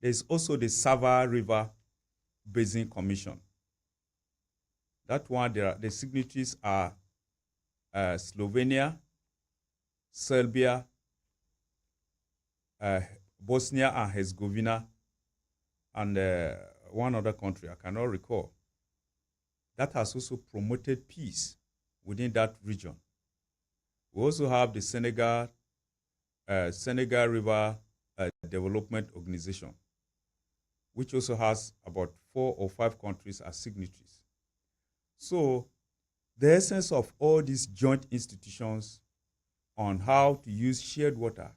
There's also the Sava River Basin Commission. That one, the signatories are Slovenia, Serbia, Bosnia and Herzegovina, and one other country, I cannot recall. That has also promoted peace within that region. We also have the Senegal River Development Organization, which also has about 4 or 5 countries as signatories. So the essence of all these joint institutions on how to use shared water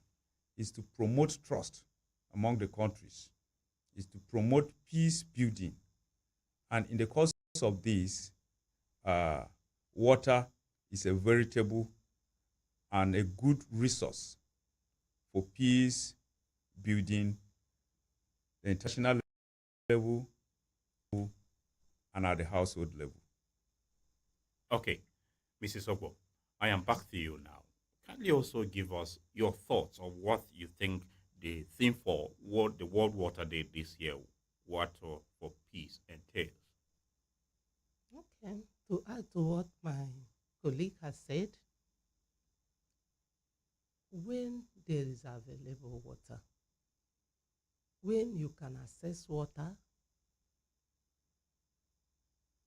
is to promote trust among the countries, is to promote peace building. And in the course of this, water is a veritable and a good resource for peace building, the international level, and at the household level. Okay, Mrs. Ogbo, I am back to you now. Can you also give us your thoughts on what you think the theme for the World Water Day this year, Water for Peace, entails? Okay. To add to what my colleague has said, when there is available water, when you can access water,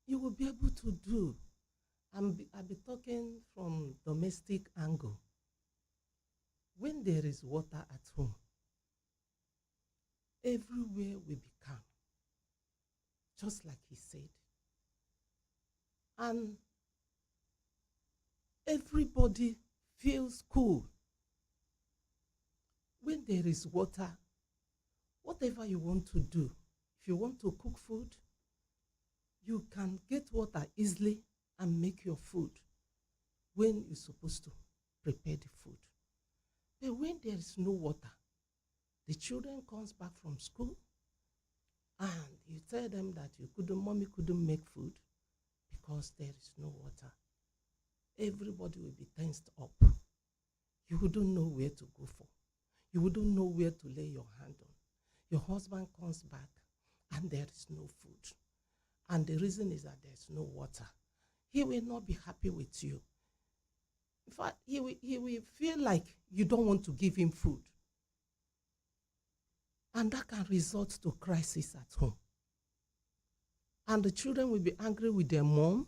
you will be able to do. I'll be talking from domestic angle. When there is water at home, everywhere will be calm, just like he said. And everybody feels cool. When there is water, whatever you want to do, if you want to cook food, you can get water easily and make your food when you're supposed to prepare the food. But when there is no water, the children comes back from school and you tell them that mommy couldn't make food because there is no water. Everybody will be tensed up. You wouldn't know where to go for. You wouldn't know where to lay your hand on. Your husband comes back and there is no food. And the reason is that there's no water. He will not be happy with you. In fact, he will feel like you don't want to give him food. And that can result to crisis at home. And the children will be angry with their mom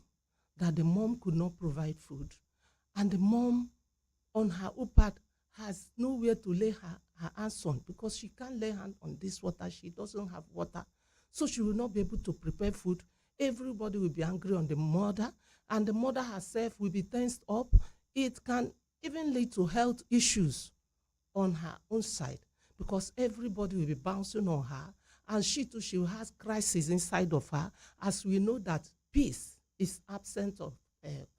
that the mom could not provide food. And the mom, on her own part, has nowhere to lay her hands on because she can't lay hand on this water. She doesn't have water. So she will not be able to prepare food. Everybody will be angry on the mother, and the mother herself will be tensed up. It can even lead to health issues on her own side because everybody will be bouncing on her, and she too, she has crisis inside of her, as we know that peace is absent of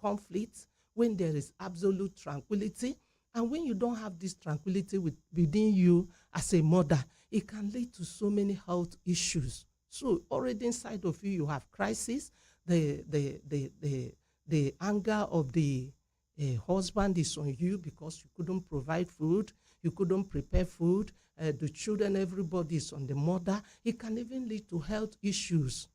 conflict when there is absolute tranquility. And when you don't have this tranquility within you as a mother, it can lead to so many health issues. So already inside of you, you have crisis. The anger of the husband is on you because you couldn't provide food, you couldn't prepare food. The children, everybody is on the mother. It can even lead to health issues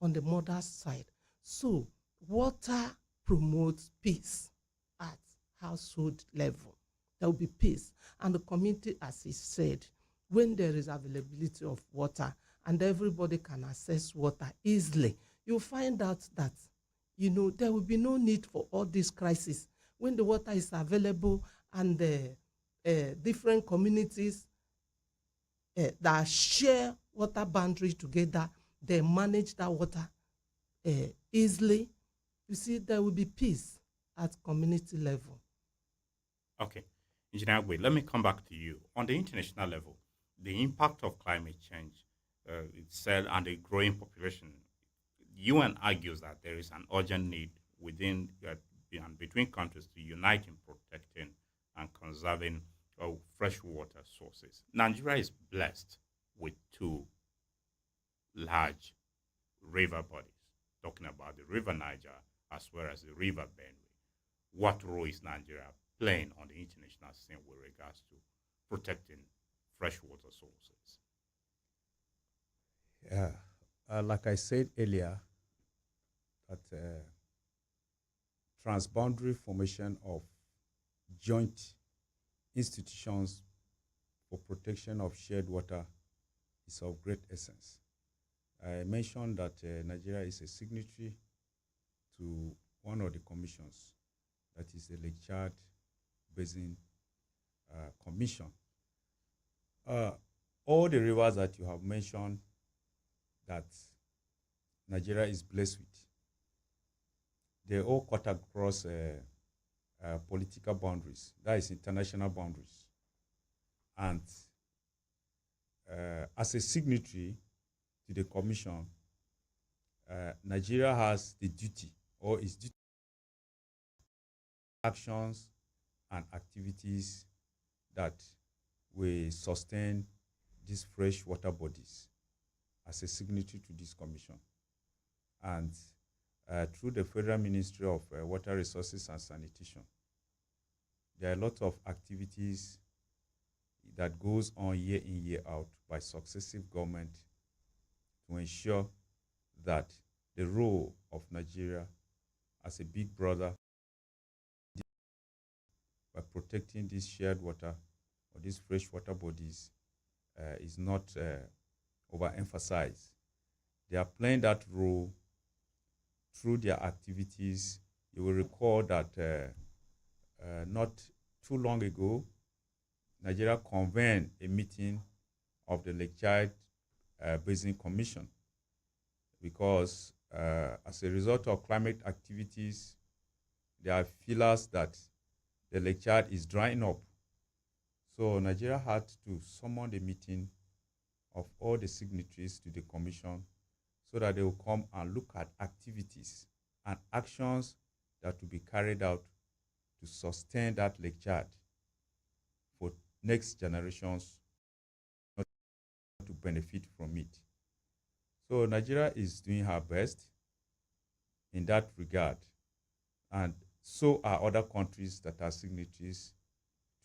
on the mother's side. So water promotes peace at household level. There will be peace. And the community, as he said, when there is availability of water and everybody can access water easily, you'll find out that, there will be no need for all these crises. When the water is available and the different communities that share water boundaries together, they manage that water easily, you see, there will be peace at community level. Okay. Engineer Agwe, let me come back to you. On the international level, the impact of climate change itself and the growing population, UN argues that there is an urgent need within and between countries to unite in protecting and conserving fresh water sources. Nigeria is blessed with 2 large river bodies, talking about the River Niger as well as the River Benue. What role is Nigeria playing on the international scene with regards to protecting freshwater sources? Yeah, like I said earlier, that transboundary formation of joint institutions for protection of shared water is of great essence. I mentioned that Nigeria is a signatory to one of the commissions, that is the Lake Chad Basin Commission. Uh, all the rivers that you have mentioned that Nigeria is blessed with, they all cut across political boundaries, that is international boundaries. And as a signatory to the commission, Nigeria has the duty, or is duty, actions and activities that will sustain these fresh water bodies as a signatory to this commission. And through the Federal Ministry of Water Resources and Sanitation, there are a lot of activities that goes on year in, year out by successive government to ensure that the role of Nigeria as a big brother by protecting this shared water or these fresh water bodies is not overemphasized. They are playing that role through their activities. You will recall that not too long ago, Nigeria convened a meeting of the Lake Chad Basin Commission because as a result of climate activities, there are feelers that the Lake Chad is drying up. So Nigeria had to summon the meeting of all the signatories to the commission so that they will come and look at activities and actions that will be carried out to sustain that Lake Chad for next generations to benefit from it. So Nigeria is doing her best in that regard, and so are other countries that are signatories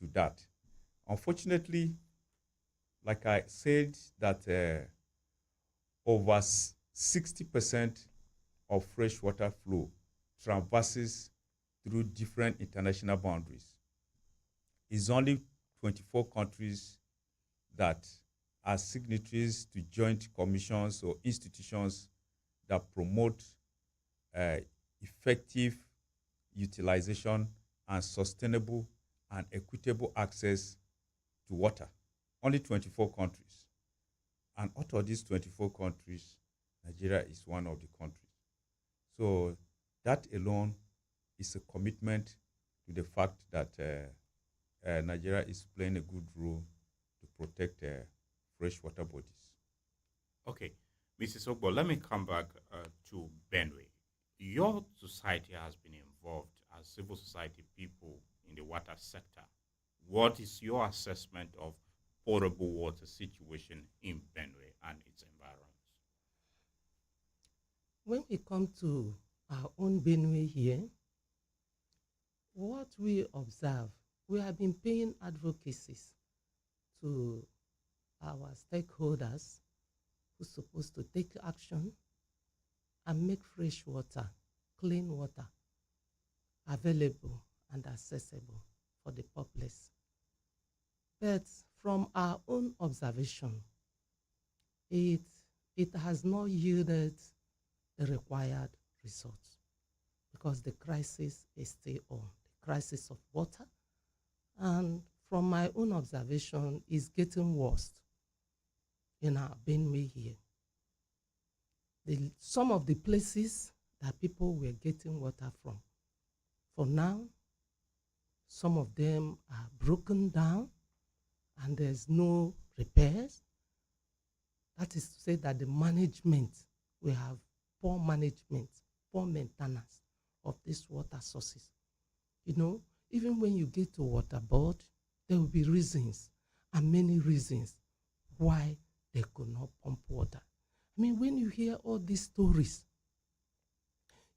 to that. Unfortunately, like I said, that over 60% of freshwater flow traverses through different international boundaries. It's only 24 countries that are signatories to joint commissions or institutions that promote effective utilization and sustainable and equitable access to water. Only 24 countries. And out of these 24 countries, Nigeria is one of the countries. So that alone is a commitment to the fact that Nigeria is playing a good role to protect freshwater bodies. Okay, Mrs. Ogbo, let me come back to Benue. Your society has been involved as civil society people in the water sector. What is your assessment of potable water situation in Benue and its environs? When we come to our own Benue here, what we observe, we have been paying advocacies to our stakeholders who's supposed to take action and make fresh water, clean water available and accessible for the populace. But from our own observation, it has not yielded the required results because the crisis is still on, the crisis of water. And from my own observation, is getting worse in our Benue here. Some of the places that people were getting water from, for now, some of them are broken down and there's no repairs. That is to say that the management, we have poor management, poor maintenance of these water sources. You know, even when you get to water board, there will be reasons and many reasons why they could not pump water. I mean, when you hear all these stories,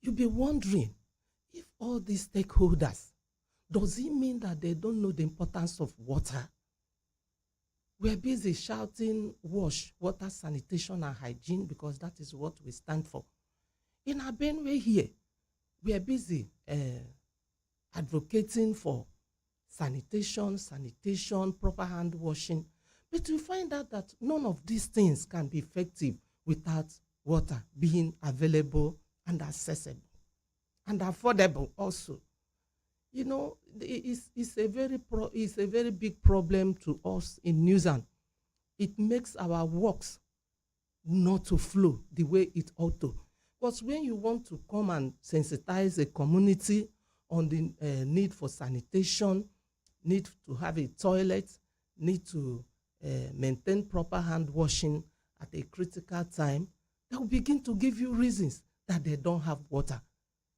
you'll be wondering if all these stakeholders, does it mean that they don't know the importance of water? We're busy shouting wash, water, sanitation, and hygiene because that is what we stand for. In our Benue here, we are busy advocating for sanitation, proper hand washing. But we find out that none of these things can be effective without water being available and accessible and affordable also. You know, it's a very big problem to us in Newsam. It makes our works not to flow the way it ought to. Because when you want to come and sensitize a community on the need for sanitation, need to have a toilet, need to maintain proper hand washing at a critical time, they will begin to give you reasons that they don't have water.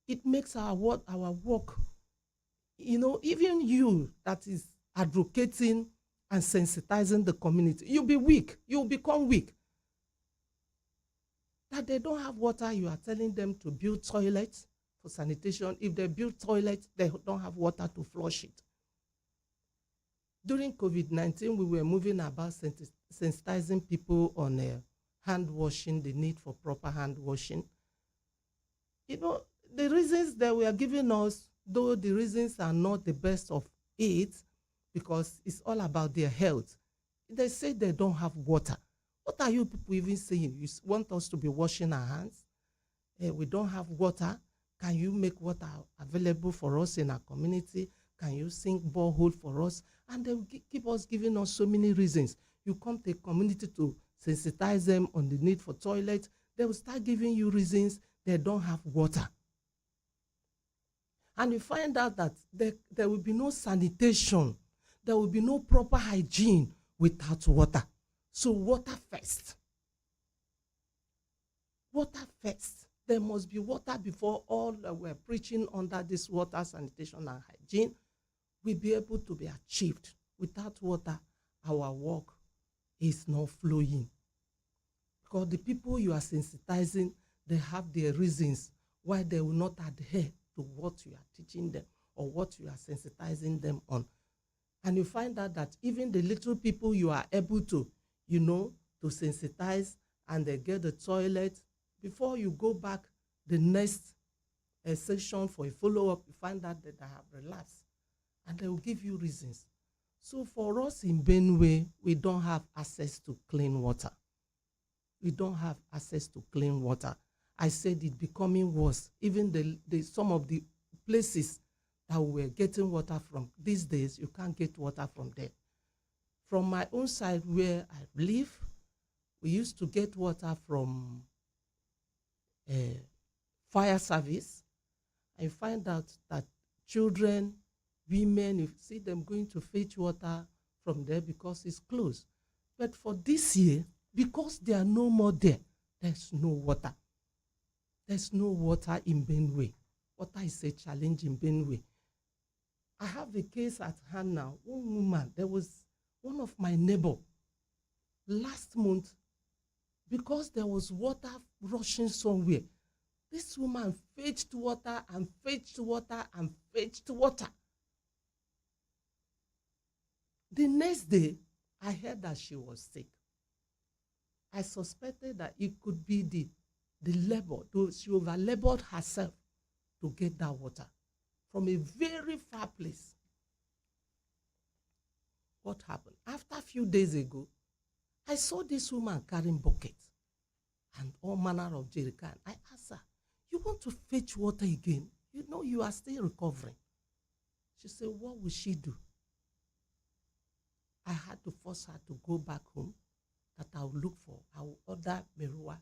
It makes our work, you know, even you that is advocating and sensitizing the community, you'll be weak. You'll become weak. That they don't have water, you are telling them to build toilets for sanitation. If they build toilets, they don't have water to flush it. During COVID-19, we were moving about sensitizing people on hand washing, the need for proper hand washing. You know, the reasons they were giving us, though the reasons are not the best of it, because it's all about their health. They say they don't have water. What are you people even saying? You want us to be washing our hands? We don't have water. Can you make water available for us in our community? Can you sink borehole for us? And they will keep us giving us so many reasons. You come to a community to sensitize them on the need for toilets, they will start giving you reasons they don't have water. And you find out that there will be no sanitation, there will be no proper hygiene without water. So water first. Water first. There must be water before all that we're preaching under this water, sanitation, and hygiene will be able to be achieved. Without water, our work is not flowing. Because the people you are sensitizing, they have their reasons why they will not adhere to what you are teaching them or what you are sensitizing them on. And you find out that even the little people you are able to, you know, to sensitize and they get the toilet, before you go back the next session for a follow-up, you find out that they have relapsed. And they will give you reasons. So for us in Benue, we don't have access to clean water. We don't have access to clean water. I said it becoming worse. Even some of the places that we were getting water from these days, you can't get water from there. From my own side where I live, we used to get water from fire service. I find out that children, women, you see them going to fetch water from there because it's closed. But for this year, because there are no more there, there's no water. There's no water in Benue. Water is a challenge in Benue. I have a case at hand now. One woman, there was one of my neighbor last month, because there was water rushing somewhere. This woman fetched water and fetched water and fetched water. The next day, I heard that she was sick. I suspected that it could be the labor, though she over-labored herself to get that water from a very far place. What happened? After a few days ago, I saw this woman carrying buckets and all manner of jerrycan. I asked her, you want to fetch water again? You know you are still recovering. She said, what will she do? I had to force her to go back home, that I will look for, I will order Merua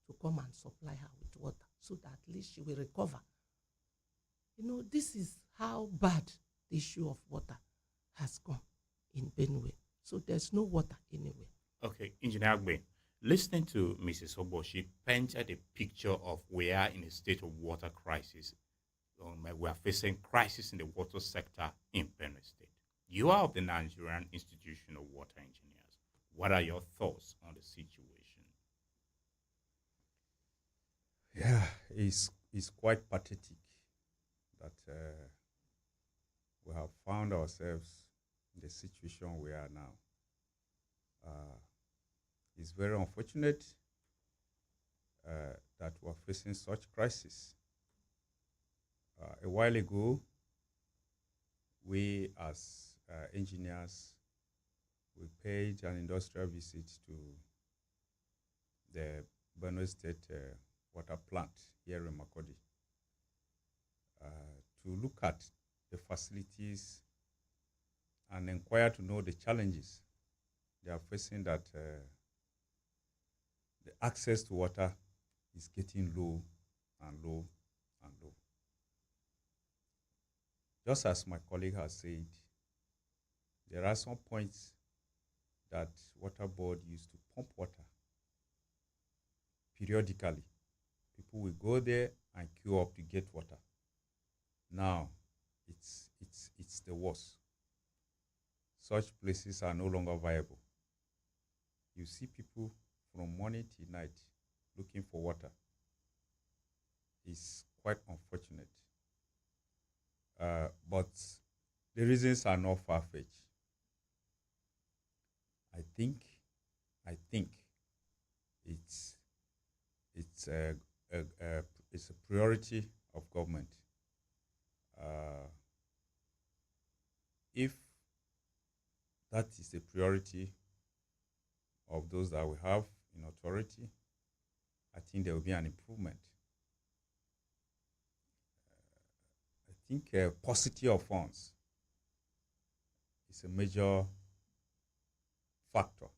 to come and supply her with water so that at least she will recover. You know, this is how bad the issue of water has gone in Benue. So there's no water anywhere. Okay, Engineer Agbe, listening to Mrs. Obo, she painted a picture of we are in a state of water crisis. We are facing crisis in the water sector in Benue State. You are of the Nigerian Institution of Water Engineers. What are your thoughts on the situation? Yeah, it's quite pathetic that we have found ourselves in the situation we are now. It's very unfortunate that we're facing such crisis. A while ago, we as engineers, we paid an industrial visit to the Benue State water plant here in Makurdi to look at the facilities and inquire to know the challenges they are facing, that the access to water is getting low and low and low. Just as my colleague has said, there are some points that water board used to pump water periodically. People will go there and queue up to get water. Now, it's the worst. Such places are no longer viable. You see people from morning till night looking for water. It's quite unfortunate. But the reasons are not far-fetched. I think it's a priority of government. If that is a priority of those that we have in authority, I think there will be an improvement. I think paucity of funds is a major factor.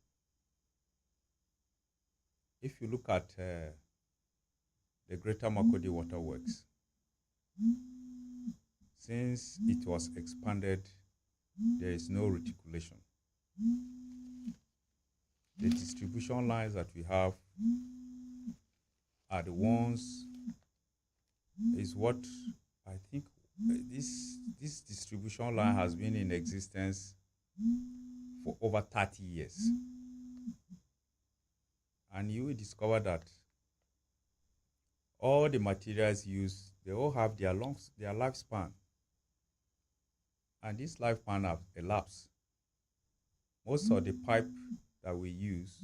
If you look at the Greater Makurdi Water Works, since it was expanded, there is no reticulation. The distribution lines that we have are the ones, is what I think this distribution line has been in existence for over 30 years. And you will discover that all the materials used, they all have their lifespan. And this lifespan have elapsed. Most of the pipe that we use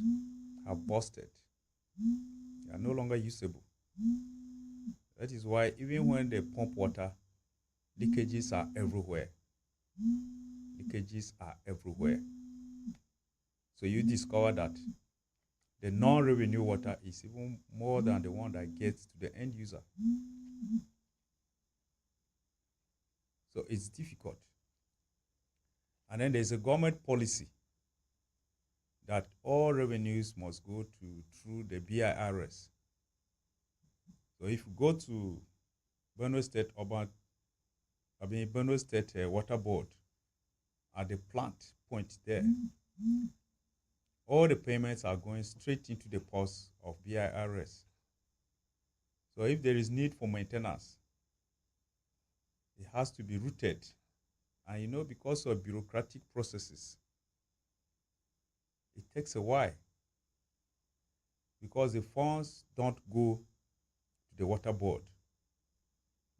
have busted. They are no longer usable. That is why even when they pump water, leakages are everywhere. Leakages are everywhere. So you discover that the non-revenue water is even more than the one that gets to the end user. So it's difficult. And then there's a government policy that all revenues must go through the BIRS. So if you go to Benue State Benue State Water Board, at the plant point there, all the payments are going straight into the purse of BIRS. So if there is need for maintenance, it has to be routed. And because of bureaucratic processes, it takes a while, because the funds don't go to the water board.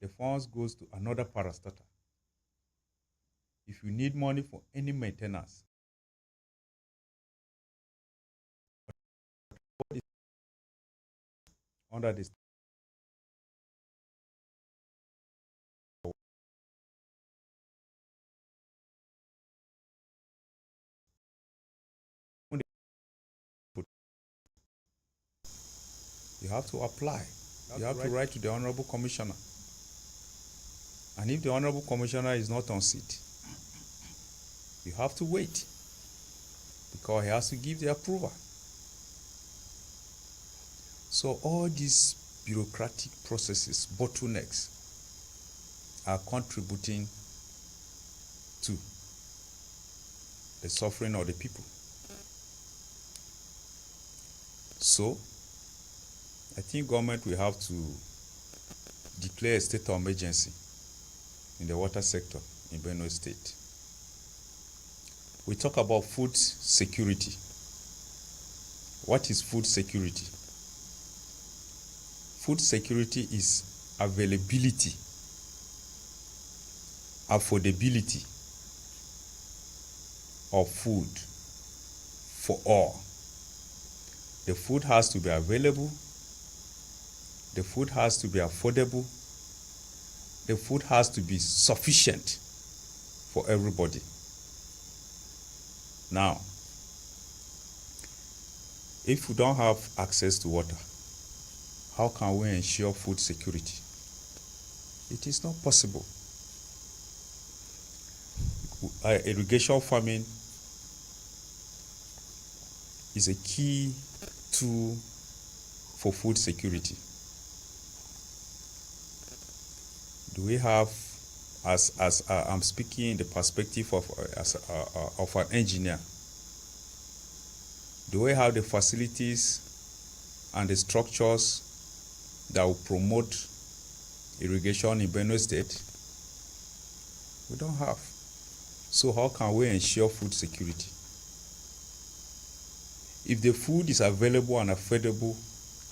The funds goes to another parastatal. If you need money for any maintenance, under this, you have to apply. You have to write to the Honorable Commissioner. And if the Honorable Commissioner is not on seat, you have to wait, because he has to give the approval. So all these bureaucratic processes, bottlenecks, are contributing to the suffering of the people. So I think government will have to declare a state of emergency in the water sector in Benue State. We talk about food security. What is food security? Food security is availability, affordability of food for all. The food has to be available. The food has to be affordable. The food has to be sufficient for everybody. Now, if we don't have access to water, how can we ensure food security? It is not possible. Irrigation farming is a key tool for food security. Do we have, as I'm speaking in the perspective of an engineer, do we have the facilities and the structures that will promote irrigation in Benue State? We don't have. So how can we ensure food security? If the food is available and affordable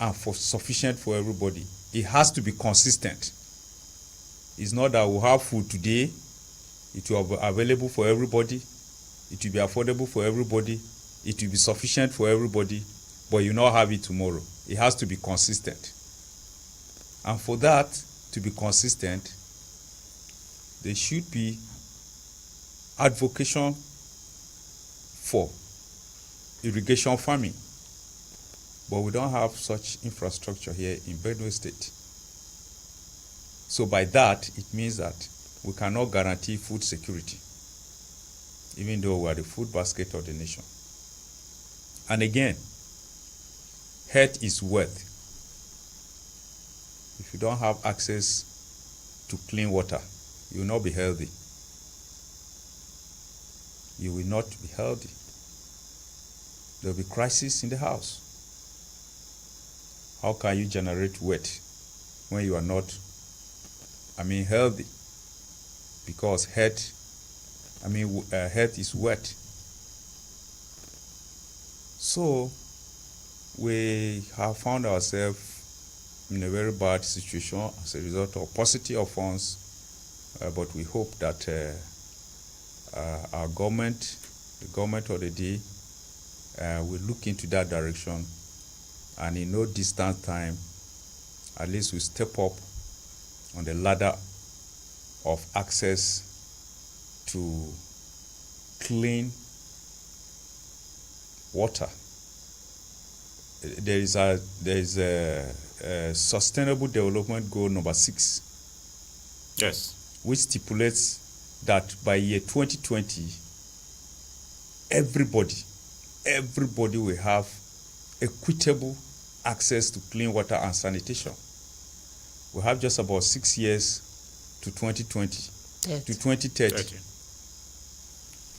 and sufficient for everybody, it has to be consistent. It's not that we'll have food today, it will be available for everybody, it will be affordable for everybody, it will be sufficient for everybody, but you not have it tomorrow. It has to be consistent. And for that to be consistent, there should be advocacy for irrigation farming. But we don't have such infrastructure here in Benue State. So by that, it means that we cannot guarantee food security, even though we are the food basket of the nation. And again, health is wealth. If you don't have access to clean water, you will not be healthy. You will not be healthy. There will be crisis in the house. How can you generate wealth when you are not, healthy? Because health is wealth. So we have found ourselves in a very bad situation as a result of paucity of funds, but we hope that our government, the government of the day, will look into that direction, and in no distant time, at least we step up on the ladder of access to clean water. There is a sustainable development goal number 6. Yes. Which stipulates that by year 2020, everybody will have equitable access to clean water and sanitation. We have just about 6 years to 2020, to 2030.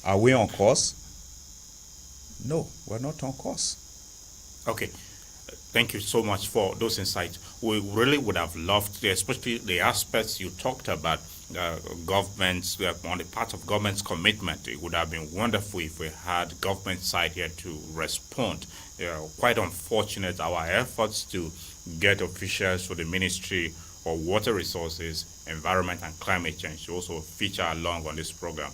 Are we on course? No, we're not on course. Okay. Thank you so much for those insights. We really would have loved, especially the aspects you talked about, governments, on the part of government's commitment. It would have been wonderful if we had government side here to respond. Quite unfortunate, our efforts to get officials for the Ministry of Water Resources, Environment and Climate Change to also feature along on this program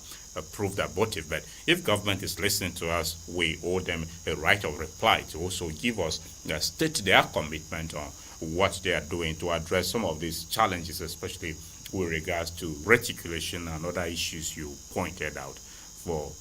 prove that motive. But if government is listening to us, we owe them a right of reply to also give us, state their commitment on what they are doing to address some of these challenges, especially with regards to reticulation and other issues you pointed out, for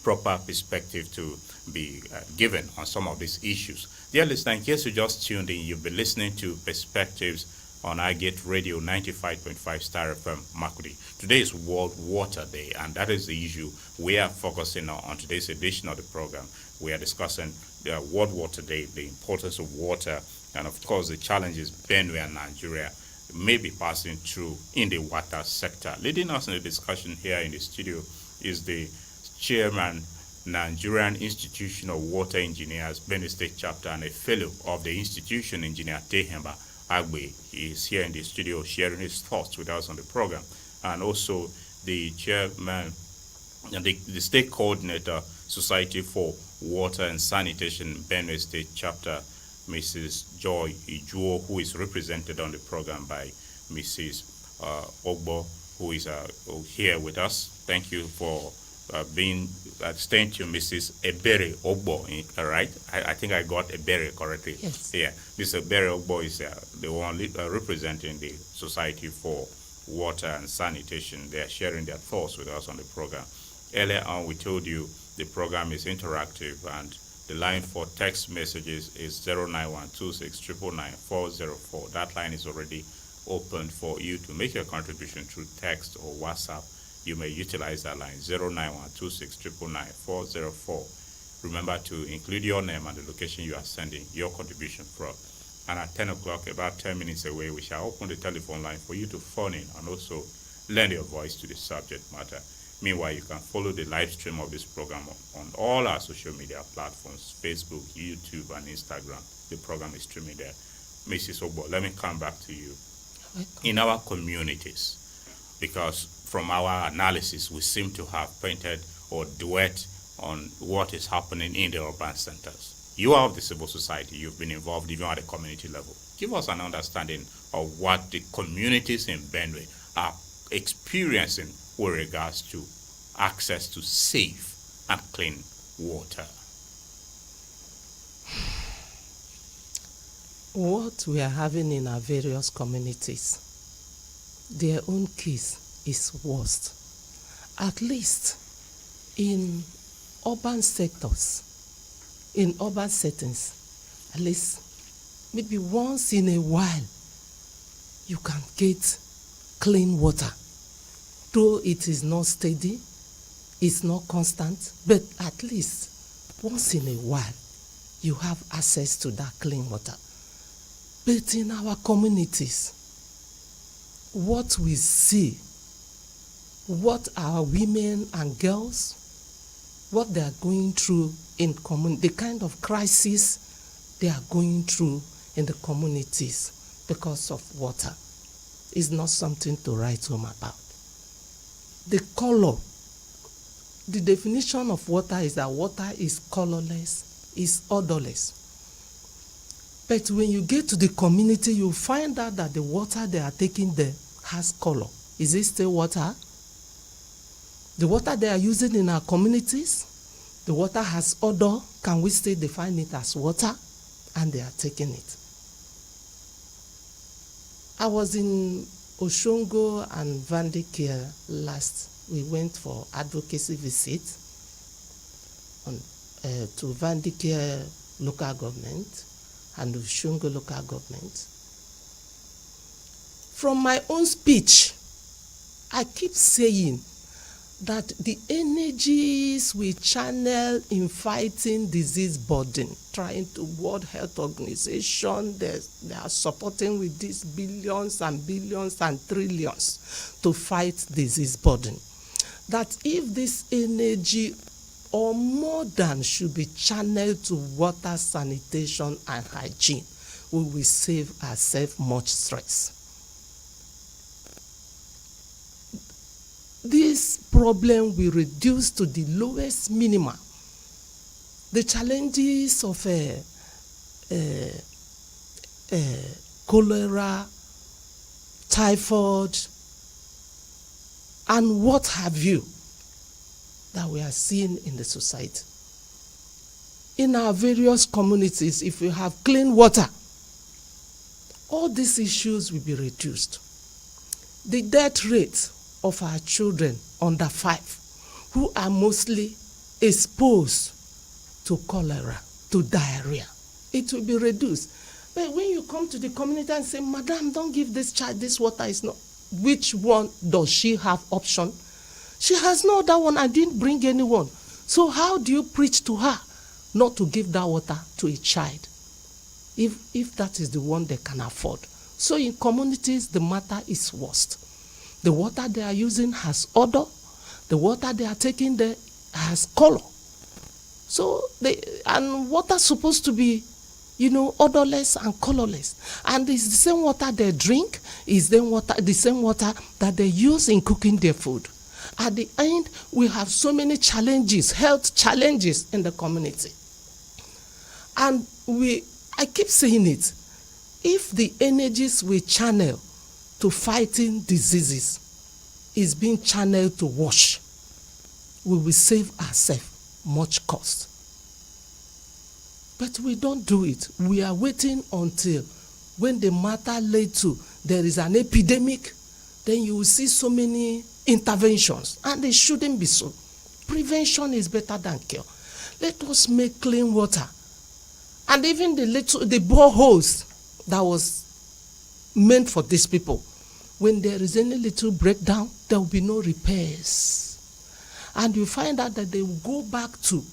proper perspective to be given on some of these issues. Dear listener, in case you just tuned in, you've been listening to Perspectives on iGate Radio 95.5 Star FM Makurdi. Today is World Water Day, and that is the issue we are focusing on today's edition of the program. We are discussing the World Water Day, the importance of water, and of course the challenges Benue and Nigeria may be passing through in the water sector. Leading us in the discussion here in the studio is the chairman, Nigerian Institution of Water Engineers, Benue State Chapter, and a fellow of the institution, Engineer Tehemba Agbe. He is here in the studio sharing his thoughts with us on the program. And also the chairman and the state coordinator, Society for Water and Sanitation, Benue State Chapter, Mrs. Joy Ijuo, who is represented on the program by Mrs. Ogbo, who is here with us. Thank you for being staying to Mrs. Ebere Ogbo, right? I think I got Ebere correctly. Yes. Yeah, Mr. Ebere Ogbo is the one representing the Society for Water and Sanitation. They are sharing their thoughts with us on the program. Earlier on, we told you the program is interactive, and the line for text messages is 09126999404. That line is already open for you to make your contribution through text or WhatsApp. You may utilize that line 09126999404. Remember to include your name and the location you are sending your contribution from. And at 10 o'clock, about 10 minutes away, we shall open the telephone line for you to phone in and also lend your voice to the subject matter. Meanwhile, you can follow the live stream of this program on all our social media platforms, Facebook, YouTube, and Instagram. The program is streaming there. Mrs. Ogbo, let me come back to you. In our communities, because from our analysis, we seem to have painted or duet on what is happening in the urban centers. You are of the civil society. You've been involved even at the community level. Give us an understanding of what the communities in Benue are experiencing with regards to access to safe and clean water. What we are having in our various communities, their own case is worst. At least in urban sectors, in urban settings, at least maybe once in a while, you can get clean water. Though it is not steady, it's not constant, but at least once in a while, you have access to that clean water. But in our communities, what we see, what our women and girls, what they are going through in the kind of crisis they are going through in the communities because of water is not something to write home about. The color, the definition of water is that water is colorless, is odorless. But when you get to the community, you find out that the water they are taking there has color. Is it still water? The water they are using in our communities, the water has odor. Can we still define it as water? And they are taking it. I was in Oshongo and Vandekere last. We went for advocacy visit to Vandekere local government and Oshongo local government. From my own speech, I keep saying that the energies we channel in fighting disease burden, trying to World Health Organization, they are supporting with these billions and billions and trillions to fight disease burden. That if this energy or more than should be channeled to water, sanitation, and hygiene, we will save ourselves much stress. This problem will reduce to the lowest minimum. The challenges of cholera, typhoid, and what have you that we are seeing in the society. In our various communities, if we have clean water, all these issues will be reduced. The death rate of our children under 5 who are mostly exposed to cholera, to diarrhea, it will be reduced. But when you come to the community and say, Madam, don't give this child this water, is not, which one does she have option? She has no other one. I didn't bring anyone. So how do you preach to her not to give that water to a child if that is the one they can afford? So in communities, the matter is worst. The water they are using has odor. The water they are taking there has color. So and water supposed to be, odorless and colorless. And it's the same water they drink, is the same water that they use in cooking their food. At the end, we have so many challenges, health challenges in the community. And I keep saying it, if the energies we channel to fighting diseases is being channeled to wash, we will save ourselves much cost. But we don't do it. We are waiting until when the matter led to there is an epidemic, then you will see so many interventions, and it shouldn't be so. Prevention is better than cure. Let us make clean water. And even the boreholes that was meant for these people, when there is any little breakdown, there will be no repairs. And you find out that they will go back to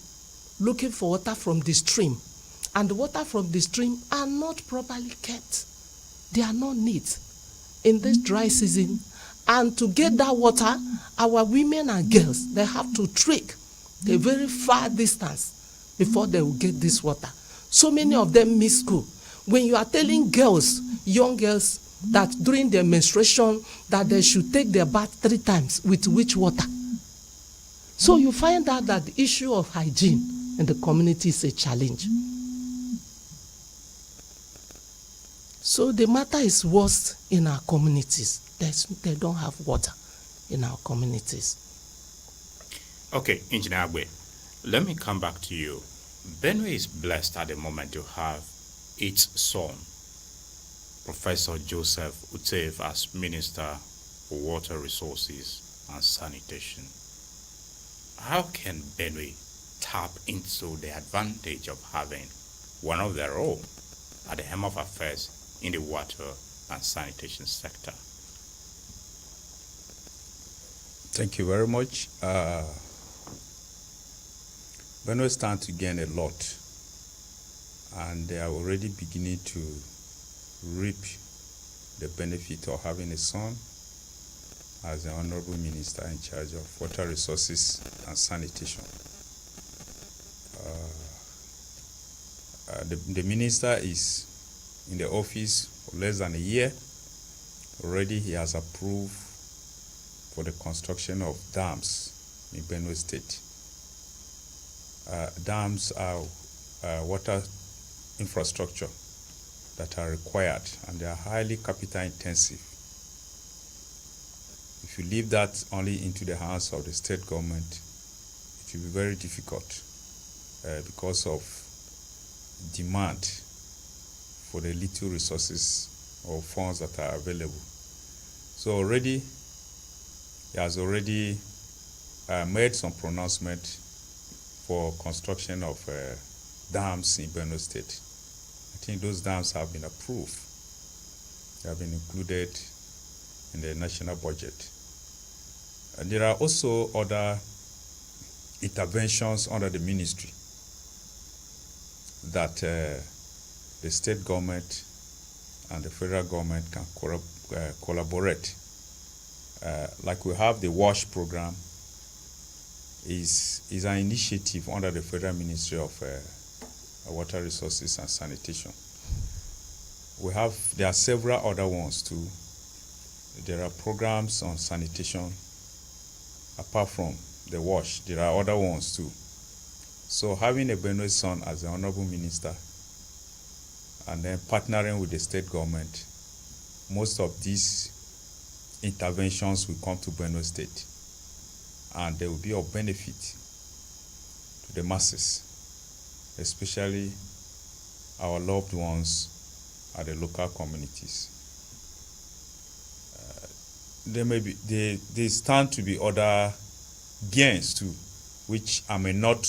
looking for water from the stream. And the water from the stream are not properly kept. They are not neat in this dry season. And to get that water, our women and girls, they have to trek a very far distance before they will get this water. So many of them miss school. When you are telling girls, young girls, that during their menstruation, that they should take their bath 3 times with which water? So you find out that the issue of hygiene in the community is a challenge. So the matter is worse in our communities. They don't have water in our communities. Okay, Engineer Agbe, let me come back to you. Benue is blessed at the moment to have its son, Professor Joseph Uttev, as Minister for Water Resources and Sanitation. How can Benue tap into the advantage of having one of their own at the helm of affairs in the water and sanitation sector? Thank you very much. Benue stands to gain a lot, and they are already beginning to reap the benefit of having a son as the Honorable Minister in charge of Water Resources and Sanitation. The minister is in the office for less than a year. Already he has approved for the construction of dams in Benue State. Dams are water infrastructure that are required, and they are highly capital intensive. If you leave that only into the hands of the state government, it will be very difficult because of demand for the little resources or funds that are available. So already, he has already made some pronouncement for construction of dams in Benue State. I think those dams have been approved. They have been included in the national budget. And there are also other interventions under the ministry that the state government and the federal government can collaborate. Like we have the WASH program, is an initiative under the Federal Ministry of Water Resources and Sanitation. There are several other ones too. There are programs on sanitation. Apart from the WASH, there are other ones too. So having a Benue son as the Honorable Minister and then partnering with the state government, most of these interventions will come to Benue State, and they will be of benefit to the masses, especially our loved ones at the local communities. There stand to be other gains too, which I may not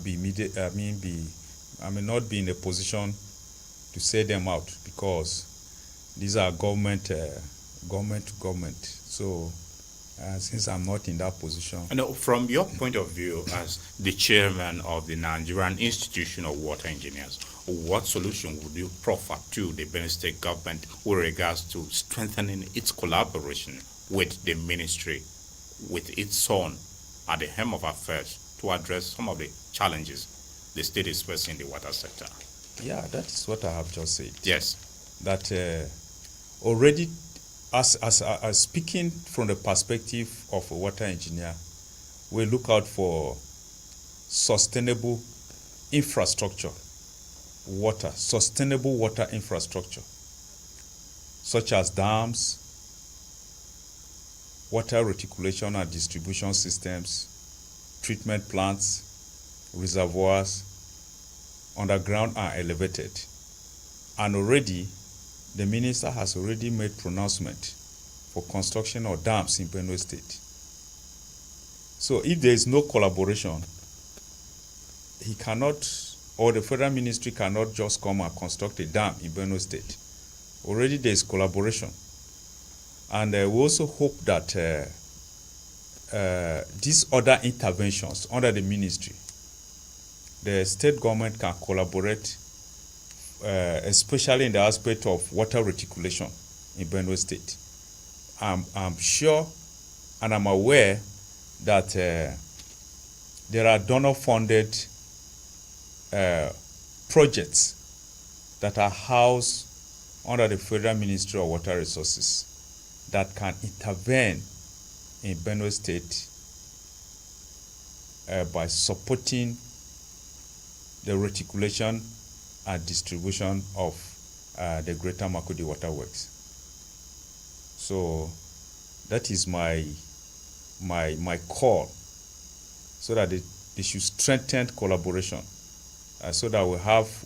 be in a position to say them out because these are government to government. So since I'm not in that position. And from your point of view as the chairman of the Nigerian Institution of Water Engineers, what solution would you proffer to the Benue State government with regards to strengthening its collaboration with the ministry, with its son at the helm of affairs to address some of the challenges the state is facing in the water sector? Yeah, that is what I have just said. Yes. That already, as speaking from the perspective of a water engineer, we look out for sustainable infrastructure, sustainable water infrastructure, such as dams, water reticulation and distribution systems, treatment plants, reservoirs, underground are elevated. And already, the minister has already made pronouncement for construction of dams in Benue State. So if there is no collaboration, he cannot, or the federal ministry cannot just come and construct a dam in Benue State. Already there is collaboration. And we also hope that these other interventions under the ministry, the state government can collaborate, especially in the aspect of water reticulation in Benue State. I'm sure and I'm aware that there are donor-funded projects that are housed under the Federal Ministry of Water Resources that can intervene in Benue State by supporting the reticulation and distribution of the Greater Makudi Waterworks. So that is my call, so that they should strengthen collaboration, so that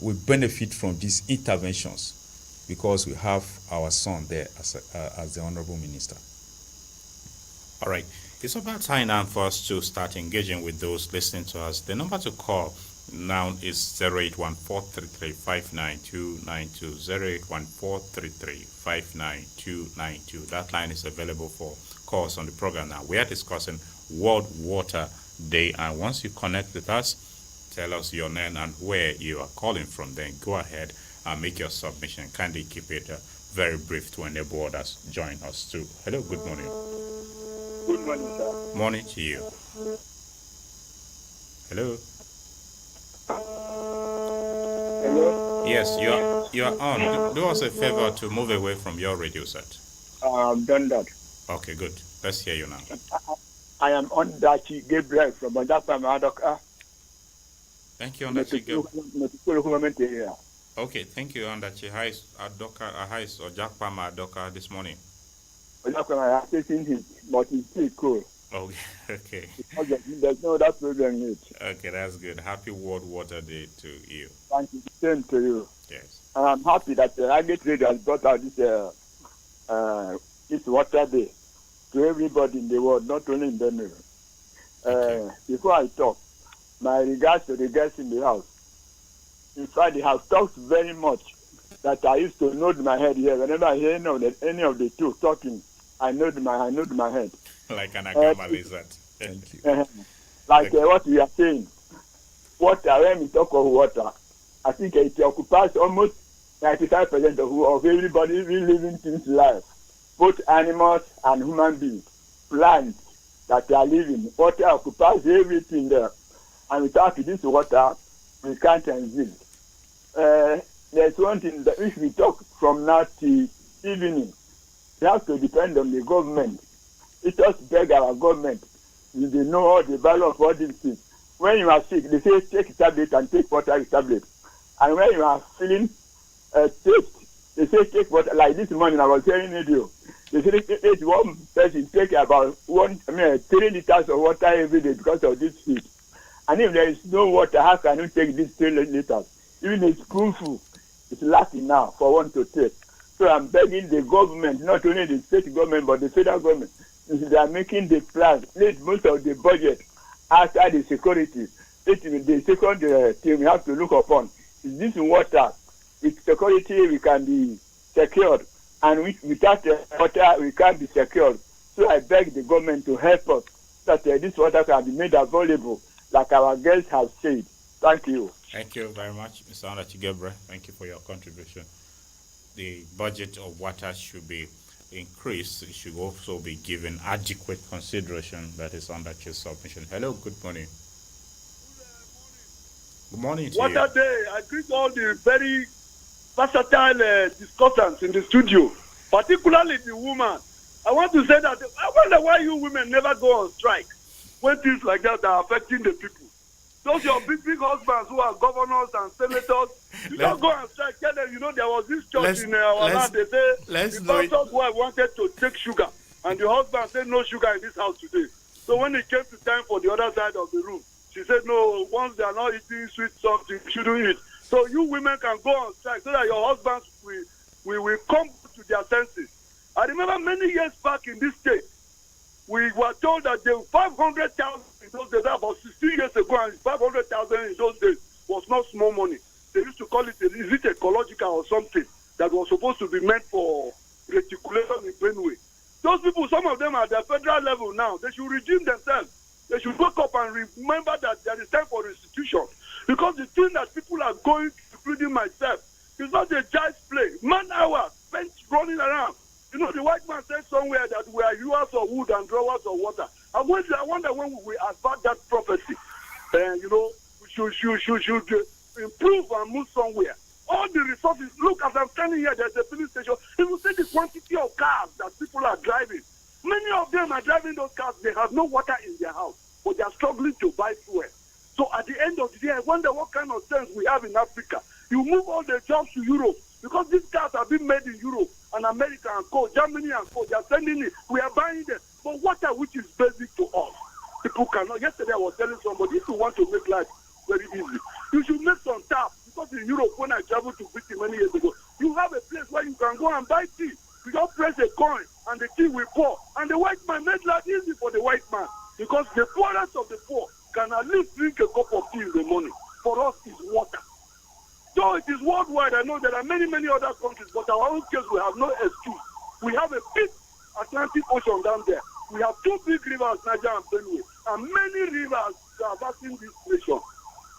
we benefit from these interventions, because we have our son there as the Honorable Minister. All right. It's about time now for us to start engaging with those listening to us. The number to call now is 08143359292, 08143359292. That line is available for calls on the program now. We are discussing World Water Day, and once you connect with us, tell us your name and where you are calling from. Then go ahead and make your submission. Kindly keep it very brief to enable others join us too. Hello, good morning. Good morning, sir. Morning to you. Hello. Hello? Yes, you are on. Do us a favor to move away from your radio set. I've done that. Okay, good. Let's hear you now. I am on Dachi Gabriel from Odakpa Madoka. Thank you, Ondachi Gabriel. Okay, thank you, Ondachi. How is Ojakpa Madoka this morning? Odakpa Madoka is taking his, but he's still cool. Okay, okay. There's no other problem yet. Okay, that's good. Happy World Water Day to you. Thank you. Same to you. Yes. And I'm happy that Agate Radio has brought out this Water Day to everybody in the world, not only in Benue. Before I talk, my regards to the guests in the house. In fact, they have talked very much that I used to nod my head here. Whenever I hear any of the two talking, I nod my head. Like an agama lizard. Thank you. What we are saying. Water, when we talk of water, I think it occupies almost 95% of everybody living things life. Both animals and human beings, plants that are living. Water occupies everything there. And without this water, we can't exist. There's one thing that if we talk from now till evening, we have to depend on the government. It just beg our government. They know all the value of all these things. When you are sick, they say take a tablet and take water with tablet. And when you are feeling taste, they say take water. Like this morning, I was hearing radio. They say take one person take about 3 liters of water every day because of this heat. And if there is no water, how can you take these 3 liters? Even a spoonful is lacking now for one to take. So I'm begging the government, not only the state government, but the federal government, they are making the plans, let most of the budget after the security. The second thing we have to look upon is this water. With security, we can be secured. And without water, we can't be secured. So I beg the government to help us so that this water can be made available, like our guests have said. Thank you. Thank you very much, Mr. Ondachi Gabriel. Thank you for your contribution. The budget of water should be increased. It should also be given adequate consideration. That is Ondachi's submission. Hello, good morning. Good morning to you. Water Day. I greet all the very versatile discussants in the studio, particularly the woman. I want to say that I wonder why you women never go on strike when things like that are affecting the people. Those your big husbands who are governors and senators, you don't go on strike. Tell them, there was this church in our land. They say the pastor's wife wanted to take sugar, and the husband said no sugar in this house today. So when it came to time for the other side of the room, she said, no, once they are not eating sweet something, you shouldn't eat. So you women can go on strike so that your husbands will come to their senses. I remember many years back in this state, we were told that the 500,000 in those days, about 16 years ago, and 500,000 in those days was not small money. They used to call it, is it ecological or something, that was supposed to be meant for reticulation in Benue. Those people, some of them are at the federal level now. They should redeem themselves. They should wake up and remember that there is time for restitution. Because the thing that people are going, including myself, is not a child's play. Man hours spent running around. You know, the white man said somewhere that we are hewers of wood and drawers of water. I wonder when we will avert that prophecy. You know, we should improve and move somewhere. All the resources, look, as I'm standing here, there's a filling station. You will see the quantity of cars that people are driving. Many of them are driving those cars. They have no water in their house, but they are struggling to buy fuel. So at the end of the day, I wonder what kind of sense we have in Africa. You move all the jobs to Europe because these cars are being made in Europe and America and co, Germany and co. They are sending it. We are buying them. But water, which is basic to us, people cannot. Yesterday I was telling somebody, if you want to make life very easy, you should make some tap. Because in Europe, when I traveled to Britain many years ago, you have a place where you can go and buy tea. You just press a coin and the tea will pour. And the white man made life easy for the white man because the poorest of the poor can at least drink a cup of tea in the morning. For us, it's water. So it is worldwide. I know there are many, many other countries, but our own case, we have no excuse. We have a big Atlantic Ocean down there. We have two big rivers, Niger and Benue, and many rivers traversing this nation.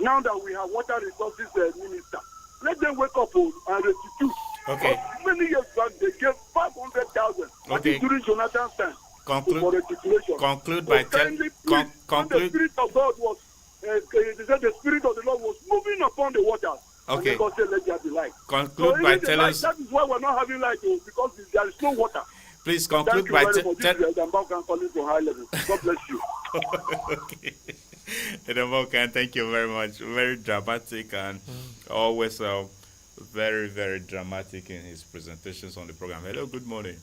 Now that we have water resources minister, let them wake up and restitute. Okay. Many years back, they gave 500,000. Okay. During Jonathan's time. For restitution. Conclude by telling. The Spirit of God was, they said the Spirit of the Lord was moving upon the waters. Okay. And God said, let there be light. Conclude so by telling us. That is why we're not having light, because there is no water. Please conclude by telling. God bless you. Okay. Edemokan, thank you very much. Very dramatic and always very, very dramatic in his presentations on the program. Hello, good morning.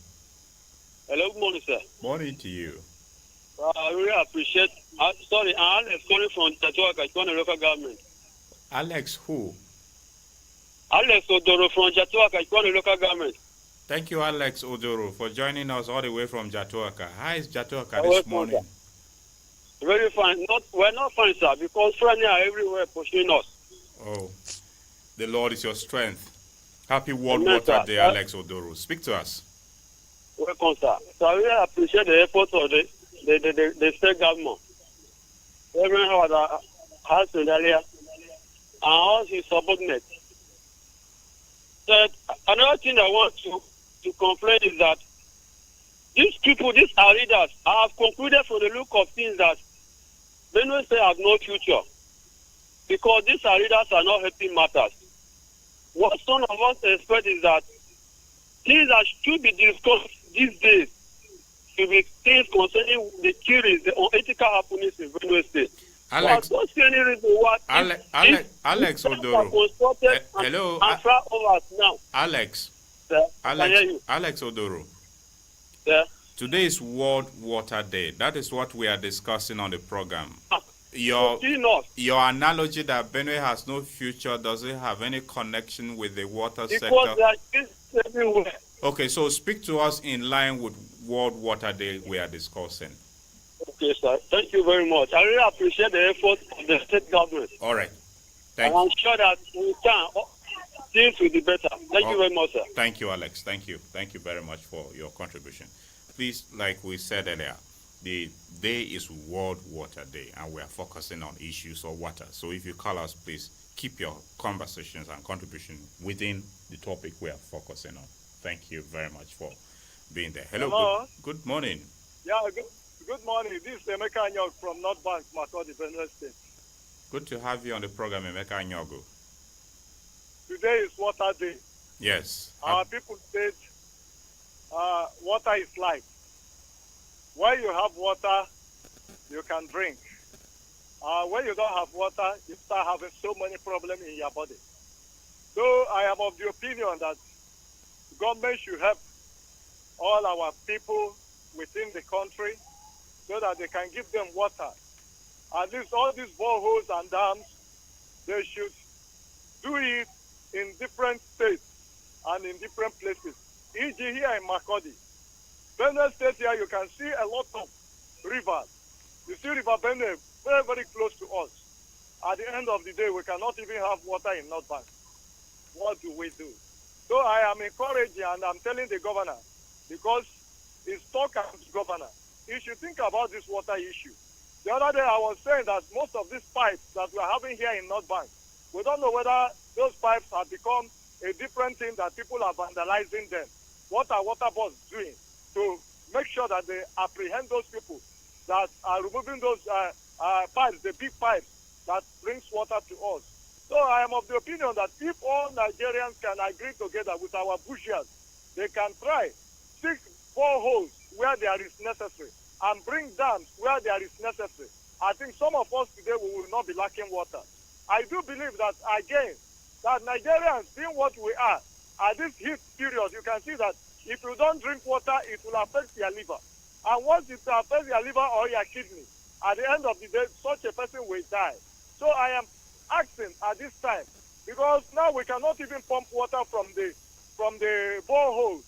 Hello, good morning, sir. Morning to you. I really appreciate. Sorry, I'm Alex calling from Jatuaka, local government. Alex, who? Alex Odoro from Jatuaka, local government. Thank you, Alex Odoro, for joining us all the way from Jatuaka. How is Jatuaka this morning? Very fine. We're not fine, sir, because friends are everywhere pursuing us. Oh, the Lord is your strength. Happy World Water Day, Alex Odoro. Speak to us. Welcome, sir. So I really appreciate the efforts of the state government. Everyone was asked earlier, and all his subordinates. So another thing I want to complain is that these people, these are leaders, I have concluded from the look of things that Benue State has no future because these are leaders are not helping matters. What some of us expect is that things that should be discussed these days should be things concerning the killings, the unethical happenings in Benue State. Alex, don't see any reason why Alex Odoro. Hello, now. Alex. Sir, Alex Odoro. Sir. Today is World Water Day. That is what we are discussing on the program. Your analogy that Benue has no future, does it have any connection with the water sector? Because there is everywhere. Okay, so speak to us in line with World Water Day we are discussing. Okay, sir. Thank you very much. I really appreciate the effort of the state government. All right. And I'm sure that we can. Things will be better. Thank you very much, sir. Thank you, Alex. Thank you. Thank you very much for your contribution. Please, like we said earlier, the day is World Water Day, and we are focusing on issues of water. So if you call us, please keep your conversations and contribution within the topic we are focusing on. Thank you very much for being there. Hello. Good morning. Yeah, good morning. This is Emeka Anyog from North Bank, Makurdi, Benue State. Good to have you on the program, Emeka Anyogo. Today is Water Day. Yes. Our people said water is life. When you have water, you can drink. When you don't have water, you start having so many problems in your body. So I am of the opinion that the government should help all our people within the country so that they can give them water. At least all these boreholes and dams, they should do it in different states and in different places. E.g. here in Makurdi, Benue State here, you can see a lot of rivers. You see River Benue very, very close to us. At the end of the day, we cannot even have water in North Bank. What do we do? So I am encouraging and I'm telling the governor, because it's talk as governor, he should think about this water issue. The other day I was saying that most of these pipes that we are having here in North Bank, we don't know whether those pipes have become a different thing that people are vandalizing them. What are water boards doing to make sure that they apprehend those people that are removing those pipes, the big pipes that brings water to us? So I am of the opinion that if all Nigerians can agree together with our bushers, they can try 6 boreholes where there is necessary and bring dams where there is necessary. I think some of us today we will not be lacking water. I do believe that, again, that Nigerians, being what we are, at this heat period, you can see that if you don't drink water, it will affect your liver. And once it affects your liver or your kidney, at the end of the day, such a person will die. So I am asking at this time, because now we cannot even pump water from the borehole,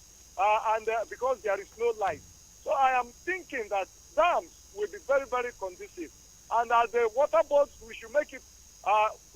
because there is no light. So I am thinking that dams will be very, very conducive. And as the water boards, we should make it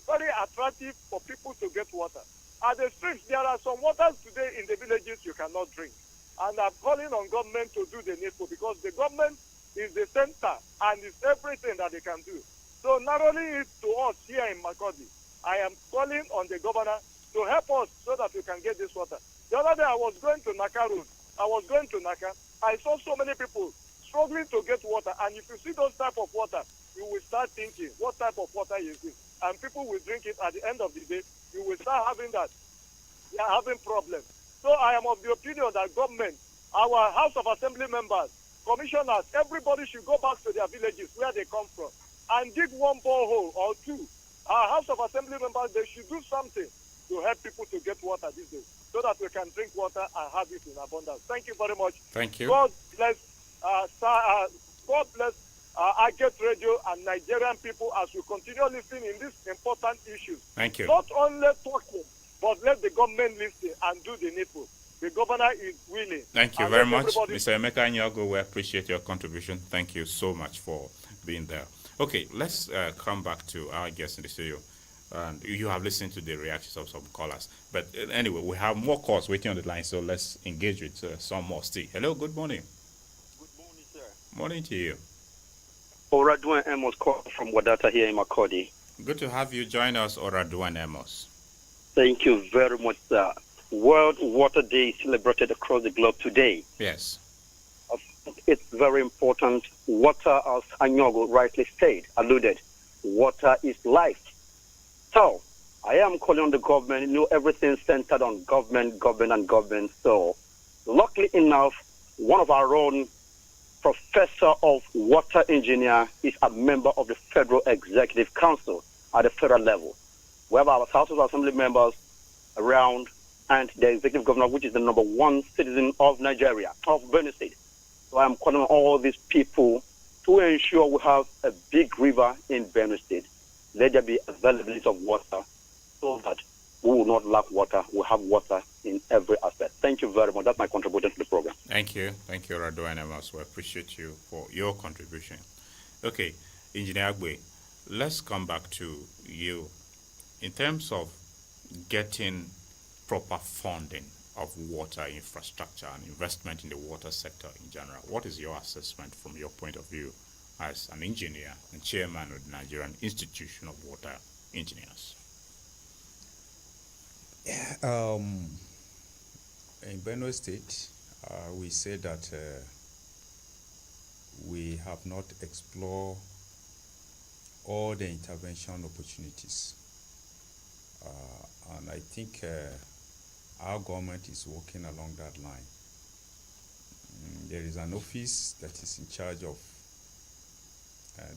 very attractive for people to get water. At the streams, there are some waters today in the villages you cannot drink. And I'm calling on government to do the needful, because the government is the center and is everything that they can do. So narrowly it to us here in Makurdi, I am calling on the governor to help us so that we can get this water. The other day I was going to Naka Road. I saw so many people struggling to get water. And if you see those type of water, you will start thinking, what type of water is this? And people will drink it. At the end of the day, you will start having that. They are having problems. So I am of the opinion that government, our House of Assembly members, commissioners, everybody should go back to their villages where they come from and dig 1 borehole or 2. Our House of Assembly members, they should do something to help people to get water these days, so that we can drink water and have it in abundance. Thank you very much. Thank you. God bless, God bless Agate Radio and Nigerian people as we continue listening in these important issues. Thank you. Not only talking, but let the government listen and do the needful. The governor is willing. Thank you very much. Mr. Emeka Nyago, we appreciate your contribution. Thank you so much for being there. Okay, let's come back to our guests in the studio. And you have listened to the reactions of some callers. But anyway, we have more calls waiting on the line, so let's engage with some more still. Hello, good morning. Good morning, sir. Morning to you. Oraduan Amos calling from Wadata here in Makurdi. Good to have you join us, Oraduan Amos. Thank you very much, sir. World Water Day is celebrated across the globe today. Yes. It's very important. Water, as Anyogo rightly said, alluded, water is life. So, I am calling on the government. You know, everything centered on government. So, luckily enough, one of our own professor of water engineer is a member of the Federal Executive Council at the federal level. We have our House of Assembly members around, and the executive governor, which is the #1 citizen of Nigeria, of Benue State. So I'm calling on all these people to ensure we have a big river in Benue State. Let there be availability of water so that we will not lack water. We have water in every aspect. Thank you very much. That's my contribution to the program. Thank you. Thank you, Oraduan Amos. We appreciate you for your contribution. Okay, Engineer Agbe, let's come back to you. In terms of getting proper funding of water infrastructure and investment in the water sector in general, what is your assessment from your point of view as an engineer and chairman of the Nigerian Institution of Water Engineers? Yeah, in Benue State, we say that we have not explored all the intervention opportunities. And I think our government is working along that line. There is an office that is in charge of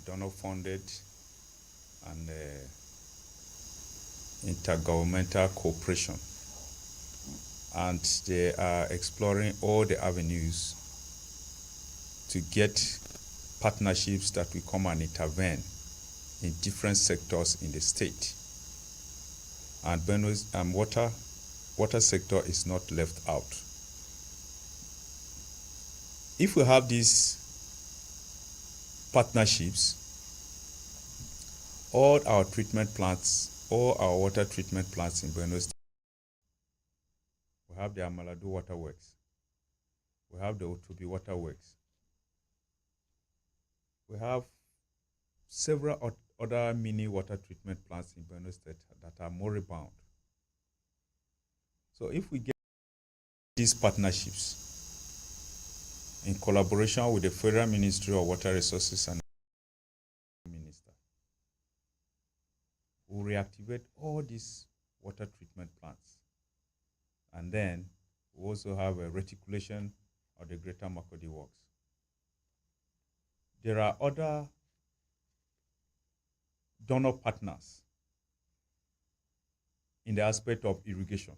donor-funded and intergovernmental cooperation. And they are exploring all the avenues to get partnerships that will come and intervene in different sectors in the state. And Benue's water sector is not left out. If we have these partnerships, all our treatment plants, all our water treatment plants in Benue State, we have the Amaladu Water Works, we have the Otubi Water Works, we have several other mini water treatment plants in Benue State that are moribund. So if we get these partnerships in collaboration with the Federal Ministry of Water Resources and Minister, we'll reactivate all these water treatment plants. And then we also have a reticulation of the Greater Makurdi Works. There are other donor partners in the aspect of irrigation.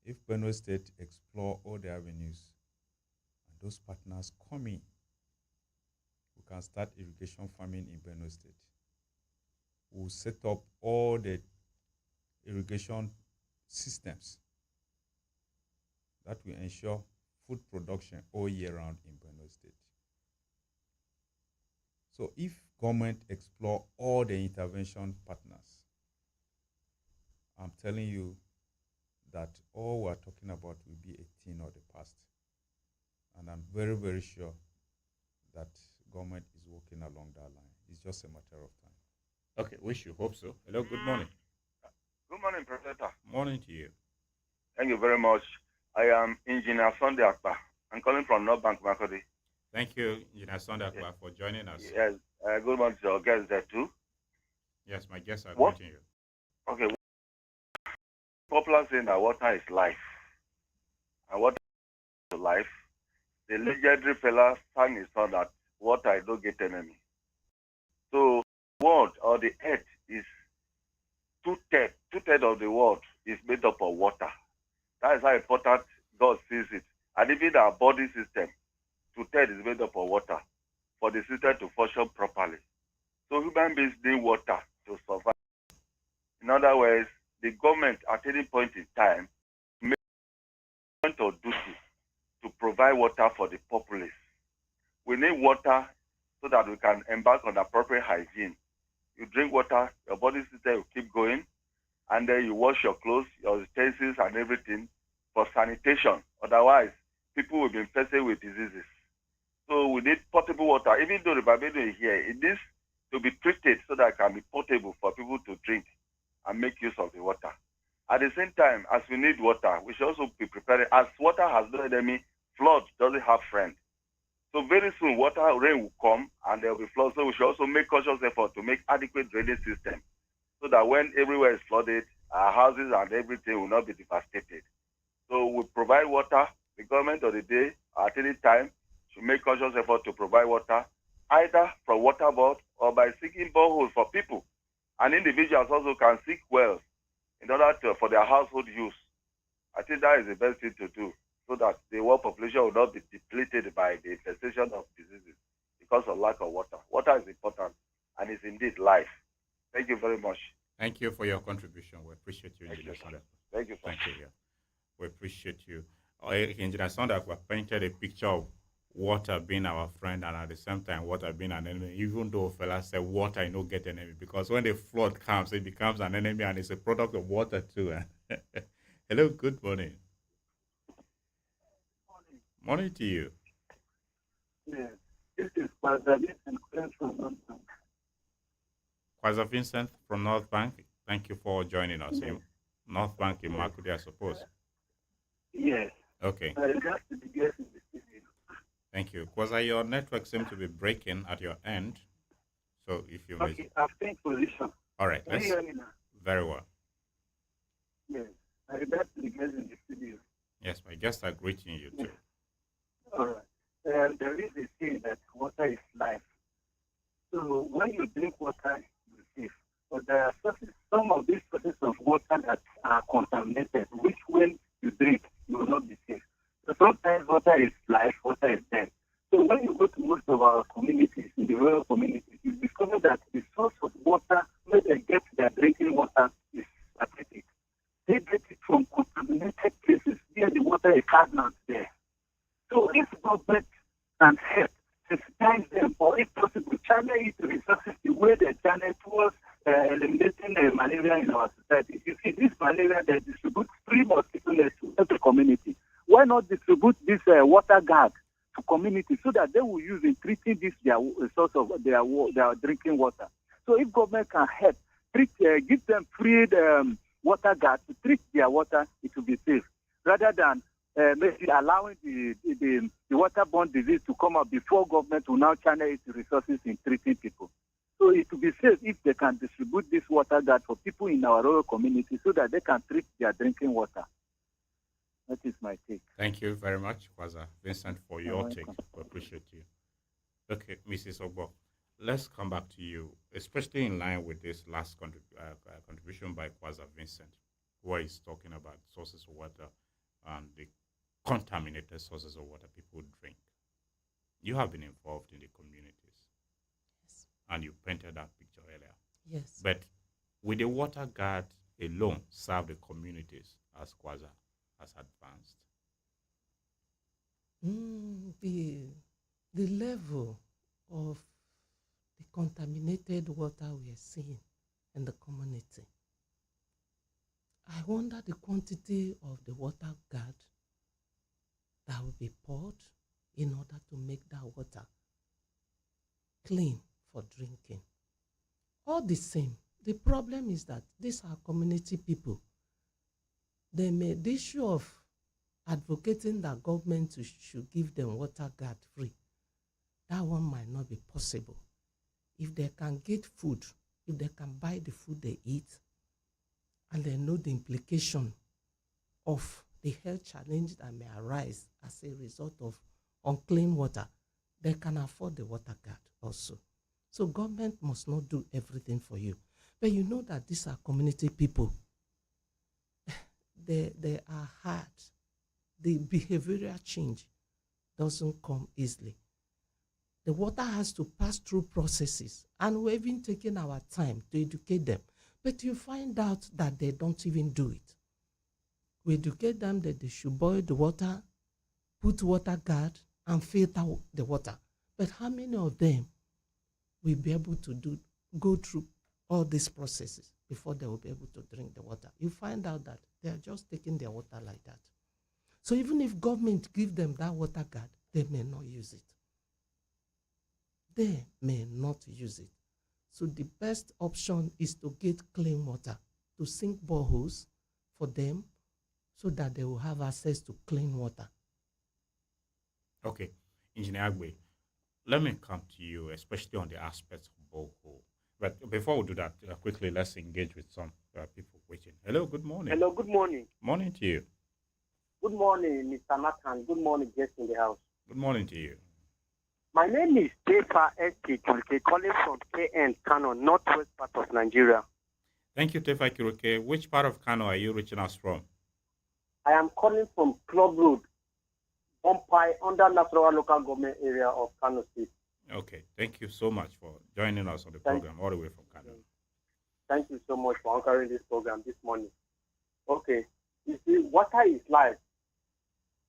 If Benue State explore all the avenues and those partners come in, we can start irrigation farming in Benue State. We'll set up all the irrigation systems that will ensure food production all year round in Benue State. So if government explore all the intervention partners, I'm telling you that all we're talking about will be a thing of the past. And I'm very, very sure that government is working along that line. It's just a matter of time. Okay, we should hope so. Hello, good morning. Good morning, Professor. Morning to you. Thank you very much. I am Engineer Sunday Akpa. I'm calling from North Bank, Makurdi. Thank you, Engineer Sunday Akpa, for joining us. Yes, good morning to your guests there too. Yes, my guests are What? greeting you. Okay. Popular saying that water is life. And water is life. The legendary fella sang his song that water I don't get enemy. So world or the earth is two-thirds of the world is made up of water. That is how important God sees it. And even our body system, two-thirds is made up of water for the system to function properly. So human beings need water to survive. In other words, the government at any point in time makes a point of duty to provide water for the populace. We need water so that we can embark on appropriate hygiene. You drink water, your body system will keep going, and then you wash your clothes, your utensils, and everything for sanitation. Otherwise, people will be infested with diseases. So we need potable water. Even though the Barbadian is here, it needs to be treated so that it can be portable for people to drink and make use of the water. At the same time, as we need water, we should also be prepared. As water has no enemy, flood doesn't have friend. So very soon, rain will come and there will be flood. So we should also make conscious effort to make adequate drainage system so that when everywhere is flooded, our houses and everything will not be devastated. So we provide water. The government of the day, at any time, should make conscious effort to provide water, either from water board or by seeking boreholes for people. And individuals also can seek wells in order for their household use. I think that is the best thing to do, so that the world population will not be depleted by the infestation of diseases because of lack of water. Water is important and is indeed life. Thank you very much. Thank you for your contribution. We appreciate you, Engineer Sunday. Thank you, sir. Thank you. Yeah. We appreciate you. Engineer Sunday Akpa painted a picture of water being our friend and at the same time water being an enemy, even though fellas say water you don't get enemy, because when the flood comes, it becomes an enemy and it's a product of water too. Hello, good morning. Morning to you. Yes, this is Father Vincent from North Bank. Father Vincent from North Bank, thank you for joining us. In North Bank in Makurdi, I suppose. Yes. Okay. Just to be guest in the studio. Thank you. Kwaza, your network seems to be breaking at your end. So if you may. Okay, I've taken position. All right. Can you hear me now? Very well. Yes. I regard to the guest in the studio. Yes, my guests are greeting you too. All right. There is a saying that water is life. So when you drink water, you're safe. But there are some of these sources of water that are contaminated, which when you drink, you will not be safe. So sometimes water is life, water is death. So when you go to most of a cardinal there. So if government can help sensitize them, or if possible, channel it resources the way they channel towards eliminating malaria in our society. You see, this malaria, they distribute free mosquito nets to the community. Why not distribute this water guard to community so that they will use in treating this their source of their drinking water? So if government can help, give them free water guard to treat their water, it will be safe, rather than maybe allowing the waterborne disease to come up before government will now channel its resources in treating people. So it will be safe if they can distribute this water guard for people in our rural community so that they can treat their drinking water. That is my take. Thank you very much, Kwaza Vincent, for your You're take. welcome. We appreciate you. Okay, Mrs. Ogbo, let's come back to you, especially in line with this last contribution by Kwaza Vincent, where he's talking about sources of water and the contaminated sources of water people drink. You have been involved in the communities, Yes. and you painted that picture earlier. Yes. But will the water guard alone serve the communities as Kwaza has advanced? The level of the contaminated water we are seeing in the community, I wonder the quantity of the water guard that will be poured in order to make that water clean for drinking. All the same, the problem is that these are community people. They made the issue of advocating that government should give them water guard free. That one might not be possible. If they can get food, if they can buy the food they eat, and they know the implication of the health challenge that may arise as a result of unclean water, they can afford the water guard also. So government must not do everything for you. But you know that these are community people. They are hard. The behavioral change doesn't come easily. The water has to pass through processes, and we're even taking our time to educate them. But you find out that they don't even do it. We educate them that they should boil the water, put water guard, and filter the water. But how many of them will be able to go through all these processes before they will be able to drink the water? You find out that they are just taking their water like that. So even if government give them that water guard, they may not use it. They may not use it. So the best option is to get clean water, to sink boreholes for them so that they will have access to clean water. Okay, Engineer Agbe, let me come to you, especially on the aspects of borehole. But before we do that, quickly, let's engage with some people waiting. Hello, good morning. Hello, good morning. Morning to you. Good morning, Mr. Nathan. Good morning, guests in the house. Good morning to you. My name is Tefa S.K. Chulke, calling from KN, Kano, northwest part of Nigeria. Thank you, Tefa Kiruke. Which part of Kano are you reaching us from? I am calling from Club Road, Bompai, under Nasarawa local government area of Kano State. Okay, thank you so much for joining us on the program all the way from Kano. Thank you so much for anchoring this program this morning. Okay, you see, water is life.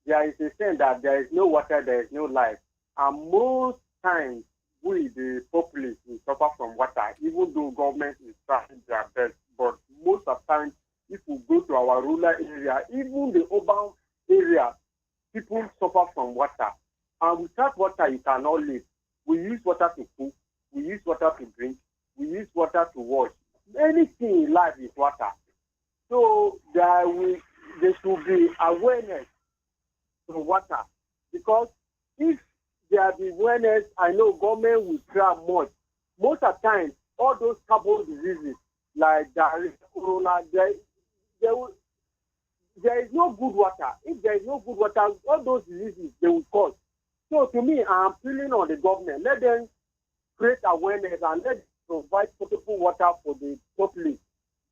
There is a saying that there is no water, there is no life. And most times, we, the populace, we suffer from water, even though government is trying their best. But most of the time, if we go to our rural area, even the urban area, people suffer from water. And without water, you cannot live. We use water to cook, we use water to drink, we use water to wash. Anything in life is water. So there should be awareness to water. Because if there be awareness, I know government will try much. Most of the time, all those carbon diseases like diarrhea, corona, there is no good water. If there is no good water, all those diseases, they will cause. So to me, I am appealing on the government. Let them create awareness and let them provide potable water for the populace,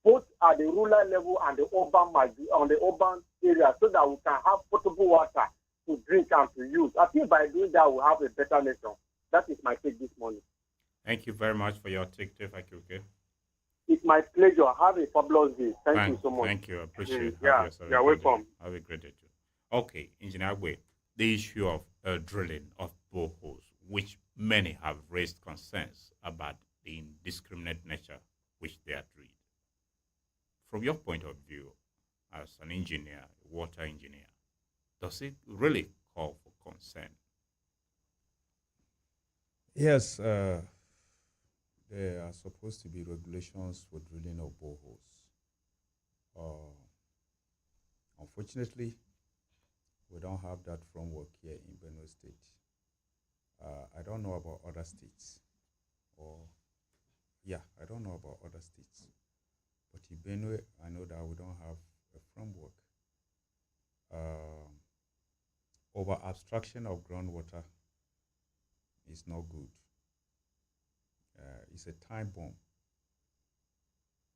both at the rural level and the urban area, so that we can have potable water to drink and to use. I think by doing that, we'll have a better nation. That is my take this morning. Thank you very much for your take, Tefa Kiruke. It's my pleasure. Have a fabulous day. Thank you so much. Thank you. I appreciate it. Yeah, you're welcome. Have a great day too. Okay, Engineer Agbe, the issue of drilling of boreholes, which many have raised concerns about the indiscriminate nature which they are drilled. From your point of view, as an engineer, water engineer, does it really call for concern? Yes, there are supposed to be regulations for drilling of boreholes. Unfortunately, we don't have that framework here in Benue State. I don't know about other states, I don't know about other states. But in Benue, I know that we don't have a framework. Over abstraction of groundwater is not good. It's a time bomb.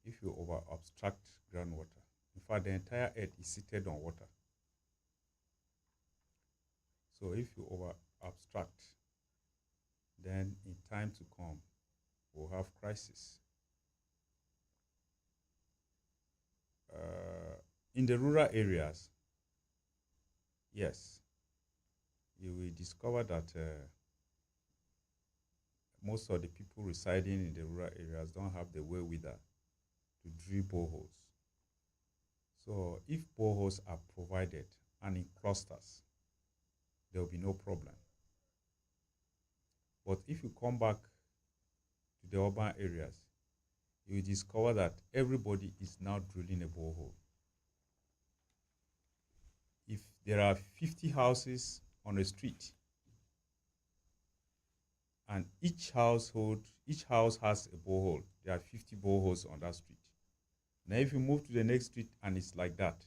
If you over abstract groundwater, in fact, the entire earth is seated on water. So if you over abstract, then in time to come, we'll have crisis. In the rural areas, yes, you will discover that most of the people residing in the rural areas don't have the wherewithal to drill boreholes. So if boreholes are provided and in clusters, there will be no problem. But if you come back to the urban areas, you will discover that everybody is now drilling a borehole. If there are 50 houses on a street, and each house has a borehole, there are 50 boreholes on that street. Now if you move to the next street and it's like that,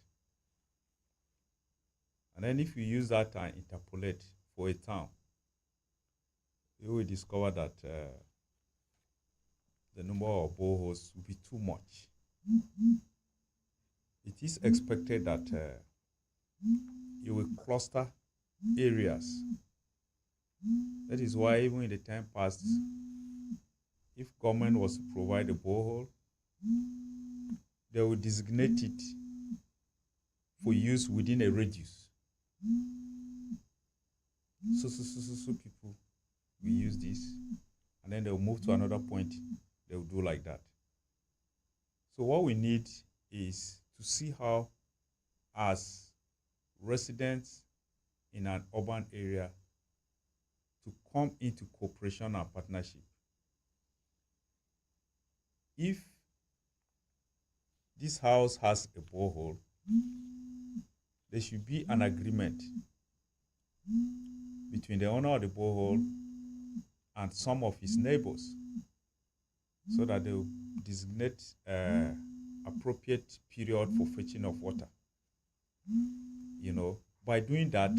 and then if you use that and interpolate for a town, you will discover that the number of boreholes will be too much. It is expected that you will cluster areas. That is why even in the time past, if government was to provide a borehole, they will designate it for use within a radius. So people will use this, and then they'll move to another point, they'll do like that. So what we need is to see how, as residents in an urban area, to come into cooperation and partnership. If this house has a borehole, there should be an agreement between the owner of the borehole and some of his neighbors, so that they will designate appropriate period for fetching of water. You know, by doing that,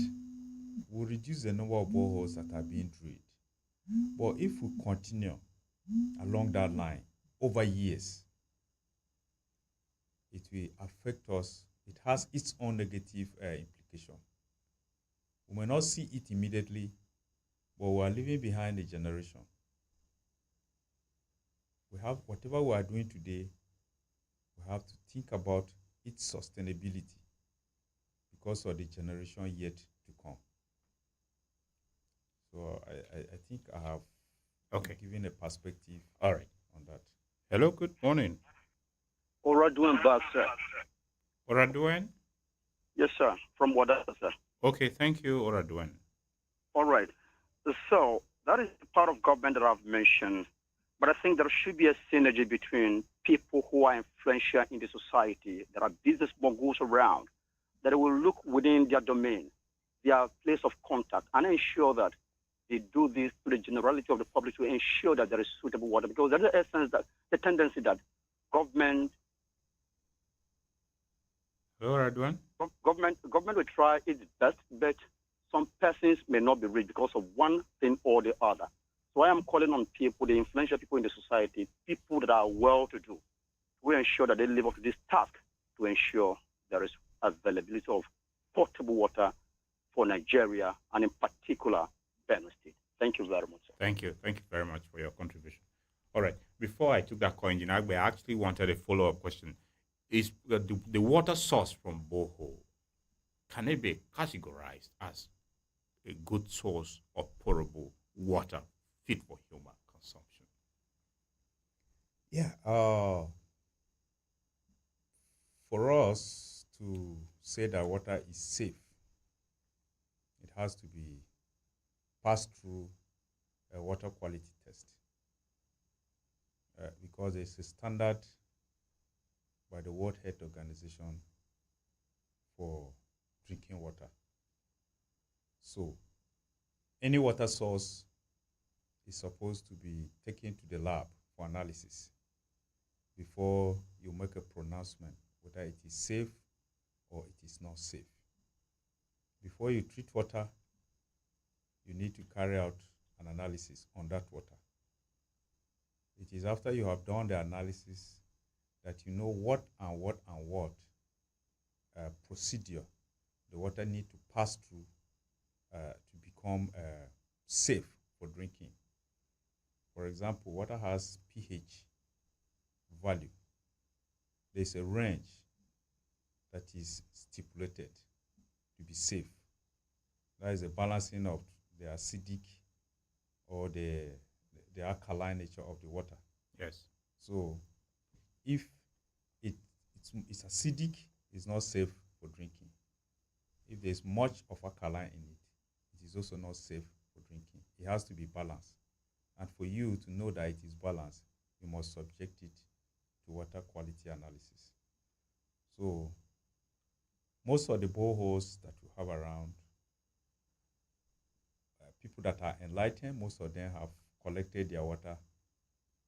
we'll reduce the number of boreholes that are being drilled. But if we continue along that line over years, it will affect us. It has its own negative implication. We may not see it immediately, but we are leaving behind a generation. We have whatever we are doing today, we have to think about its sustainability because of the generation yet to come. So I think I have given a perspective All right. on that. Hello, good morning. Oraduen back, sir. Oraduen? Yes, sir. From Wada, sir. Okay, thank you, Oraduen. All right. So that is the part of government that I've mentioned. But I think there should be a synergy between people who are influential in the society. There are business moguls around that will look within their domain, their place of contact, and ensure that they do this to the generality of the public to ensure that there is suitable water. Because there's the essence that the tendency that government will try its best, but some persons may not be reached because of one thing or the other. So I am calling on people, the influential people in the society, people that are well-to-do, to ensure that they live up to this task to ensure there is availability of potable water for Nigeria and in particular Benue State. Thank you very much, sir. Thank you. Thank you very much for your contribution. All right. Before I took that call, Engineer, I actually wanted a follow-up question. Is the water source from borehole, can it be categorized as a good source of potable water fit for human consumption? Yeah. For us to say that water is safe, it has to be passed through a water quality test. Because it's a standard by the World Health Organization for drinking water. So, any water source is supposed to be taken to the lab for analysis before you make a pronouncement whether it is safe or it is not safe. Before you treat water, you need to carry out an analysis on that water. It is after you have done the analysis that you know what procedure the water need to pass through to become safe for drinking. For example, water has pH value. There's a range that is stipulated to be safe. That is a balancing of the acidic or the alkaline nature of the water. Yes. So if it's acidic, it's not safe for drinking. If there's much of alkaline in it, it is also not safe for drinking. It has to be balanced. And for you to know that it is balanced, you must subject it to water quality analysis. So most of the boreholes that you have around, people that are enlightened, most of them have collected their water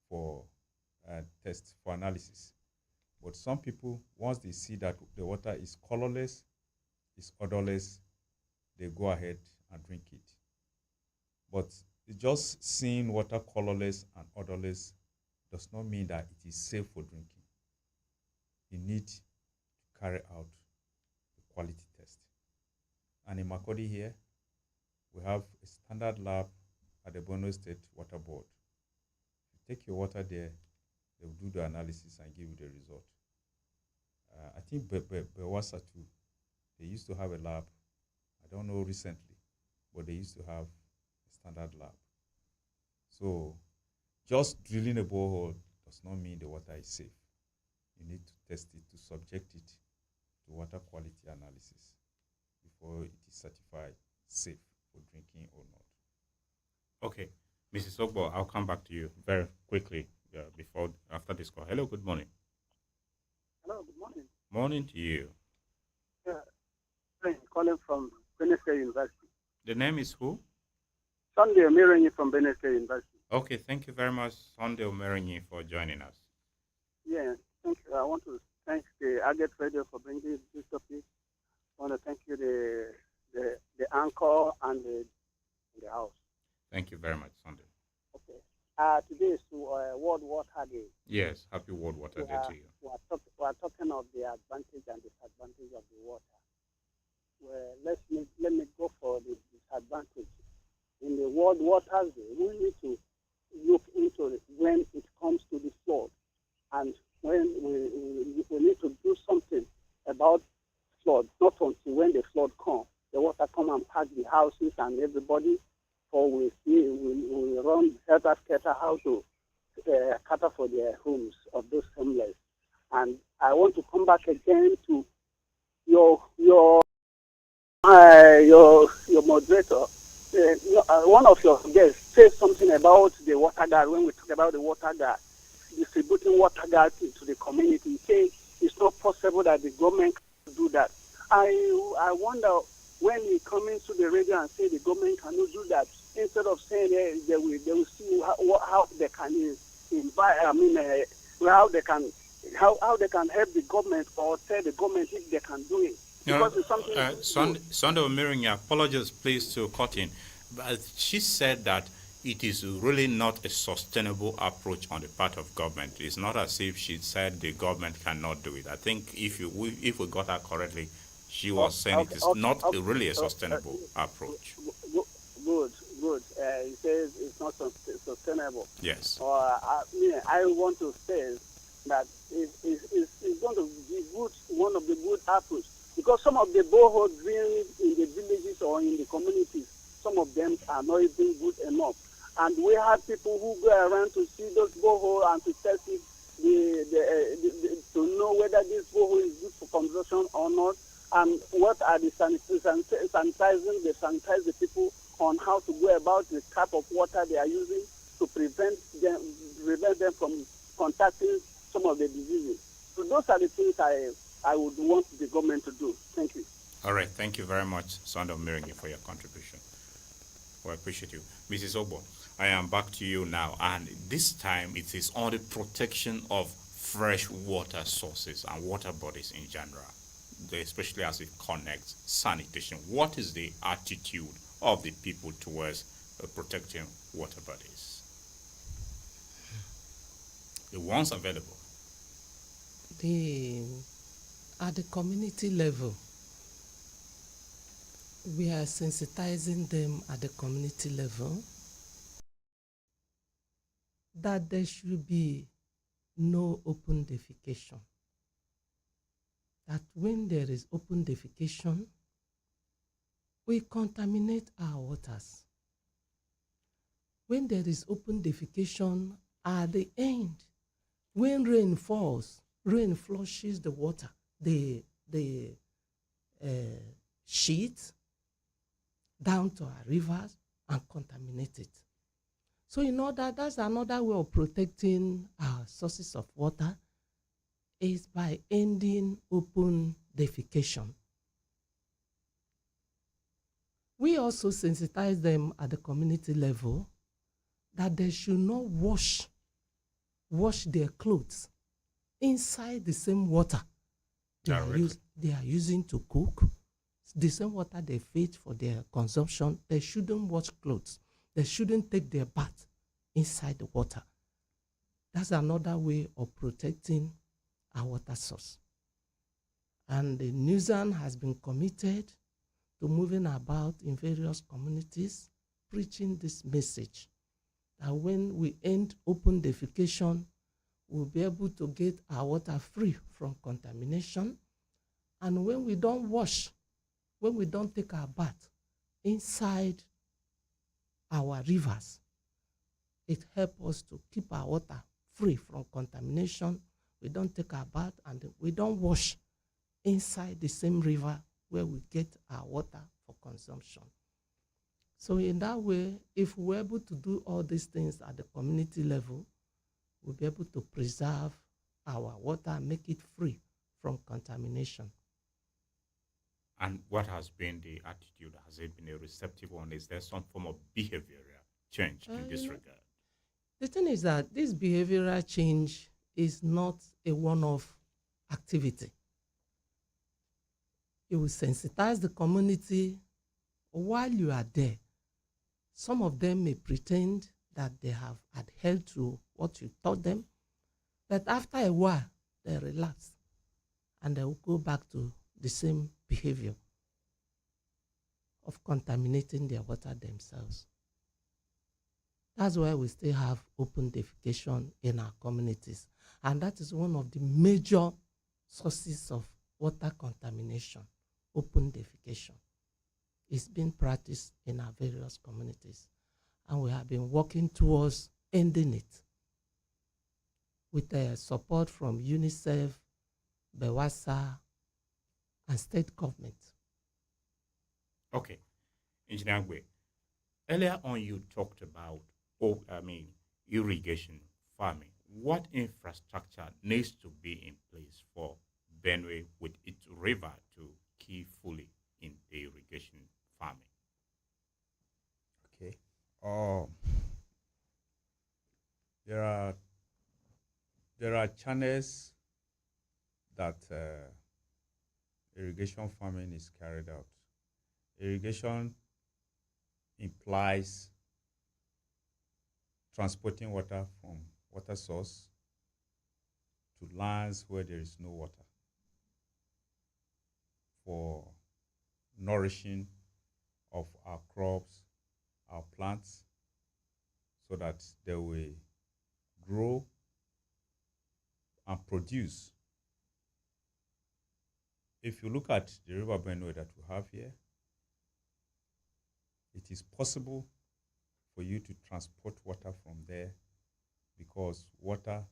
for tests, for analysis. But some people, once they see that the water is colorless, is odorless, they go ahead and drink it. But just seeing water colorless and odorless does not mean that it is safe for drinking. You need to carry out the quality test. And in Makurdi here, we have a standard lab at the Borno State Water Board. You take your water there, they will do the analysis and give you the result. I think Bewasa too, they used to have a lab. I don't know recently, but they used to have a standard lab. So just drilling a borehole does not mean the water is safe. You need to test it, to subject it to water quality analysis before it is certified safe for drinking or not. Okay. Mrs. Ogbo, I'll come back to you very quickly after this call. Hello, good morning. Hello, good morning. Morning to you. Calling from Benin State University. The name is who? Sunday Omerenyi from Benin State University. Okay, thank you very much, Sunday Omerenyi, for joining us. Yeah, thank you. I want to thank the Agate Radio for bringing this topic. I want to thank you, the anchor and the house. Thank you very much, Sunday. Okay. Today is World Water Day. Yes, happy World Water Day to you. We are talking of the advantage and disadvantage of the water. Well, let me go for the disadvantage. In the World Water Day, we need to look into it when it comes to the flood, and when we need to do something about flood, not until when the flood comes. The water come and pack the houses and everybody, or we run helter-skelter how to cater for the homes of those homeless. And I want to come back again to your moderator. One of your guests said something about the water guard. When we talk about the water guard, distributing water guard to the community, say it's not possible that the government can do that. I wonder when we come into the radio and say the government cannot do that, instead of saying they will see how they can invite. How they can help the government or tell the government if they can do it. Because it's something. Sunday Omerenyi, apologies, please, to cut in, but she said that it is really not a sustainable approach on the part of government. It's not as if she said the government cannot do it. I think if we got her correctly, she was saying it is not really a sustainable approach. Good. It says it's not sustainable. Yes. I want to say that it's going to be good. One of the good approaches Because some of the borehole drilled in the villages or in the communities, some of them are not even good enough. And we have people who go around to see those boreholes and to test if to know whether this borehole is good for consumption or not, and what are the sanitizing, they sanitize the people on how to go about the type of water they are using to prevent them from contacting some of the diseases. So those are the things I would want the government to do. Thank you. All right. Thank you very much, Son of Miringi, for your contribution. Well, I appreciate you. Mrs. Obo, I am back to you now. And this time it is on the protection of fresh water sources and water bodies in general, especially as it connects sanitation. What is the attitude of the people towards protecting water bodies? The ones available. At the community level, we are sensitizing them at the community level that there should be no open defecation. That when there is open defecation, we contaminate our waters. When there is open defecation, at the end, when rain falls, rain flushes the water, the sheet down to our rivers and contaminate it. So that's another way of protecting our sources of water, is by ending open defecation. We also sensitize them at the community level that they should not wash their clothes inside the same water they are using to cook, the same water they feed for their consumption. They shouldn't wash clothes. They shouldn't take their bath inside the water. That's another way of protecting our water source. And the NUSAN has been committed to moving about in various communities, preaching this message that when we end open defecation, we'll be able to get our water free from contamination. And when we don't take our bath inside our rivers, it helps us to keep our water free from contamination. We don't take our bath and we don't wash inside the same river where we get our water for consumption. So in that way, if we're able to do all these things at the community level, we'll be able to preserve our water and make it free from contamination. And what has been the attitude? Has it been a receptive one? Is there some form of behavioral change in this regard? The thing is that this behavioral change is not a one-off activity. You will sensitize the community while you are there. Some of them may pretend that they have adhered to what you taught them, but after a while, they relax and they will go back to the same behavior of contaminating their water themselves. That's why we still have open defecation in our communities. And that is one of the major sources of water contamination, open defecation. It's been practiced in our various communities. And we have been working towards ending it with support from UNICEF, BEWASA, and state government. Okay. Engineer Agbe, earlier on you talked about irrigation farming. What infrastructure needs to be in place for Benue with its river to key fully in the irrigation farming? Okay. There are channels that irrigation farming is carried out. Irrigation implies transporting water from water source to lands where there is no water for nourishing of our crops, our plants, so that they will grow and produce if you look at the River Benue that we have here, it is possible for you to transport water from there because water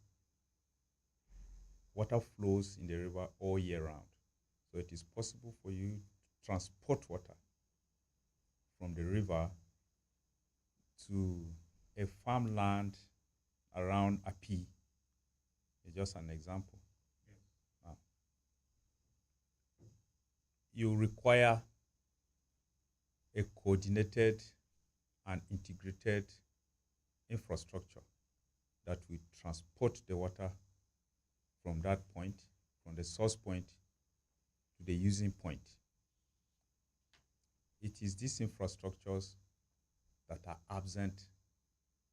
flows in the river all year round. So it is possible for you to transport water from the river to a farmland around Api. It's just an example. You require a coordinated and integrated infrastructure that will transport the water from that point, from the source point to the using point. It is these infrastructures that are absent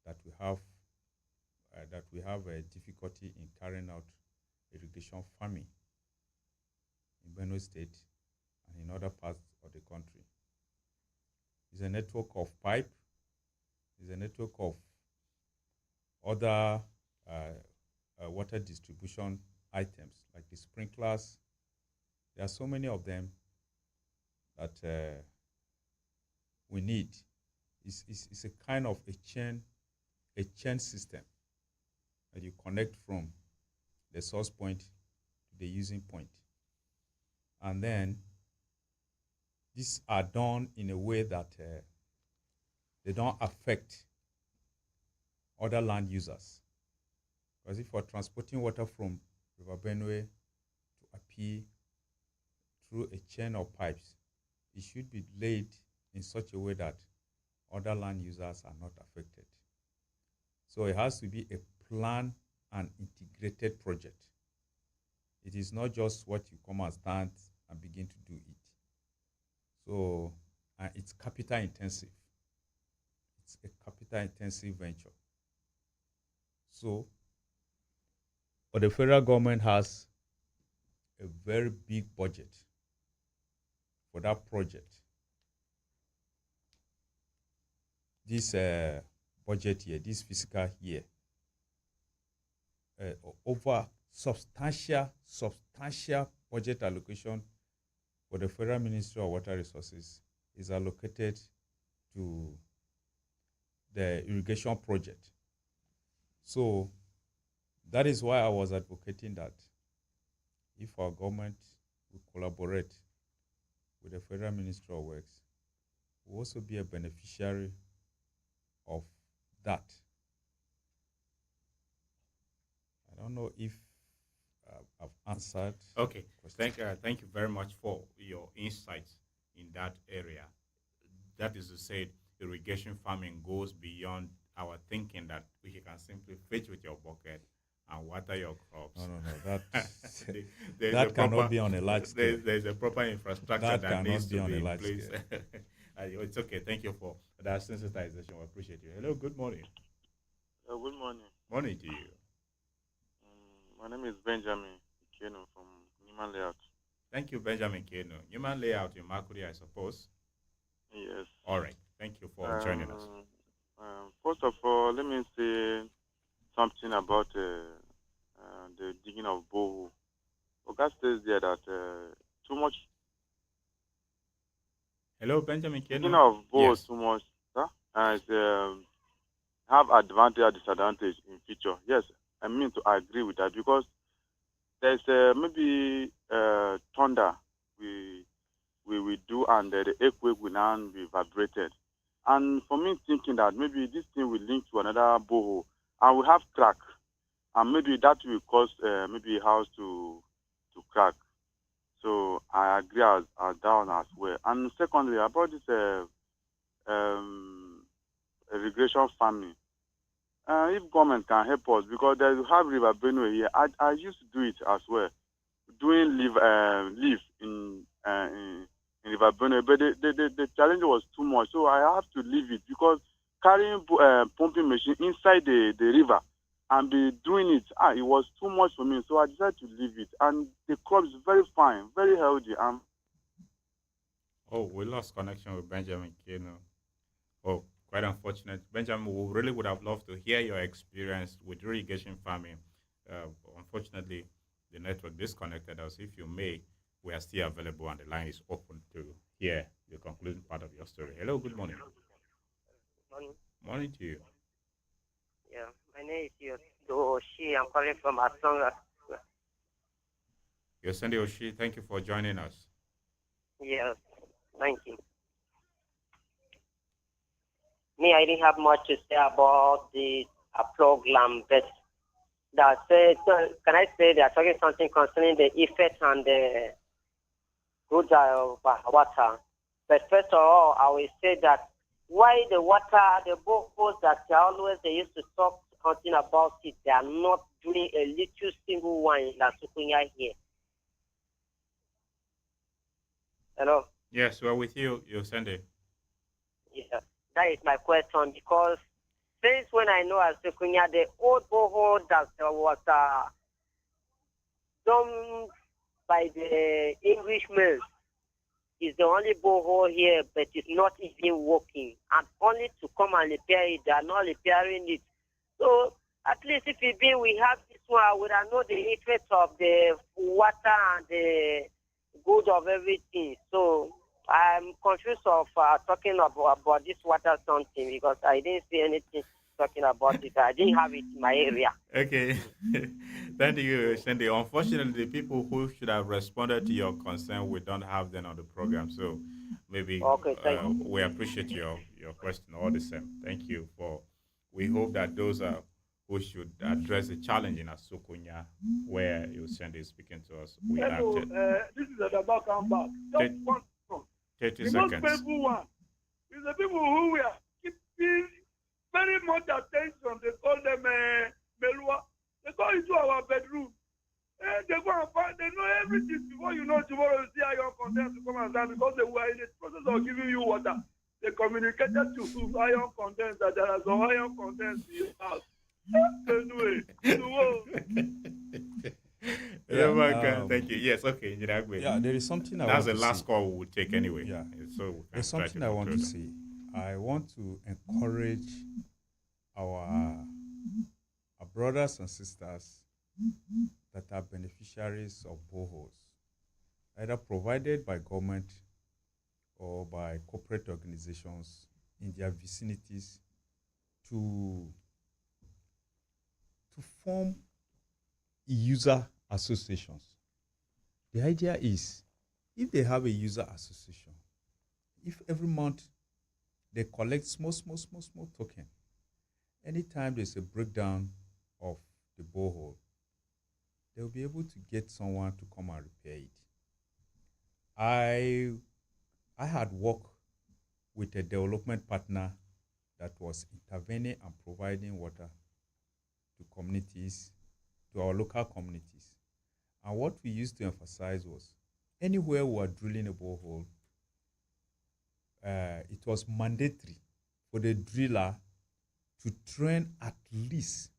that we have a difficulty in carrying out irrigation farming in Benue State and in other parts of the country. It's a network of pipe, it's a network of other water distribution items like the sprinklers. There are so many of them that we need. It's a kind of a chain system that you connect from the source point to the using point. And then these are done in a way that they don't affect other land users. Because if you're transporting water from River Benue to Api through a chain of pipes, it should be laid in such a way that other land users are not affected. So it has to be a planned and integrated project. It is not just what you come and stand and begin to do it. So it's capital intensive. It's a capital intensive venture. So, but the federal government has a very big budget for that project. This budget year, this fiscal year, over substantial budget allocation for the Federal Ministry of Water Resources is allocated to the irrigation project. So that is why I was advocating that if our government will collaborate with the Federal Ministry of Works, we'll also be a beneficiary of that. I don't know if I've answered. Okay, thank you very much for your insights in that area. That is to say, irrigation farming goes beyond our thinking that we can simply fetch with your bucket and water your crops. No, that that cannot be on a large scale. There's a proper infrastructure that needs to be in place. It's okay. Thank you for that sensitization. I appreciate you. Hello, good morning. Good morning. Morning to you. My name is Benjamin Keno from Human Layout. Thank you, Benjamin Keno. Human Layout in Makudi, I suppose? Yes. All right. Thank you for joining us. First of all, let me say something about the digging of borehole. Oga says there that too much. Hello, Benjamin Keno. Digging of borehole Yes. too much, have advantage and disadvantage in future. Yes, I mean to agree with that because there's maybe thunder we will do and the earthquake will now be vibrated. And for me thinking that maybe this thing will link to another borehole and we have crack and maybe that will cause maybe a house to crack. So I agree as that one as well. And secondly, about this irrigation farming, if government can help us, because they have River Benue here, I used to do it as well, doing leaf in River Benue, but the challenge was too much, so I have to leave it because carrying pumping machine inside the river and be doing it, it was too much for me, so I decided to leave it. And the crop is very fine, very healthy. Oh, we lost connection with Benjamin Keno. Oh, quite unfortunate. Benjamin, we really would have loved to hear your experience with irrigation farming. Unfortunately, the network disconnected us. If you may we are still available and the line is open to hear the concluding part of your story. Hello, good morning. Morning. Morning to you. Yeah, my name is Yodo Oshi. I'm calling from Asonga. Yosende Oshi, thank you for joining us. Yes, thank you. Me, I didn't have much to say about the program, but can I say they are talking something concerning the effect and the good of water. But first of all, I will say that why the water, the boreholes that they used to talk something about it, they are not doing a little single one in La Sukunya here. Hello? Yes, we're with you, Yosende. Yeah, that is my question because since when I know as Sukunya, the old borehole that was done by the Englishmen is the only borehole here, but it's not even working. And only to come and repair it, they are not repairing it. So at least if we have this one, we will know the effect of the water and the good of everything. So I'm confused of talking about this water something because I didn't see anything talking about it. I didn't have it in my area. Okay. Thank you, Cindy. Unfortunately, the people who should have responded to your concern, we don't have them on the program. So maybe we appreciate your question all the same. Thank you for. We hope that those who should address the challenge in Asukunya, where Cindy is speaking to us, we Hello, this is Adaba Kamba. Just one second. 30 the seconds. most painful one is the people who were keeping very much attention. They call them Melua. They go into our bedroom. They go and find, they know everything before you know tomorrow you see iron condensed to come and stand because they were in the process of giving you water. They communicated to iron condensed that there are some iron condensed in your house. Anyway, thank you. Yes, okay. Yeah, there is something That's the last call we will take anyway. Yeah. So there's something I want to say. I want to encourage our brothers and sisters that are beneficiaries of boreholes, either provided by government or by corporate organizations in their vicinities, to form user associations. The idea is, if they have a user association, if every month they collect small token, anytime there's a breakdown of the borehole, they'll be able to get someone to come and repair it. I had worked with a development partner that was intervening and providing water to communities, to our local communities. And what we used to emphasize was, anywhere we were drilling a borehole, it was mandatory for the driller to train at least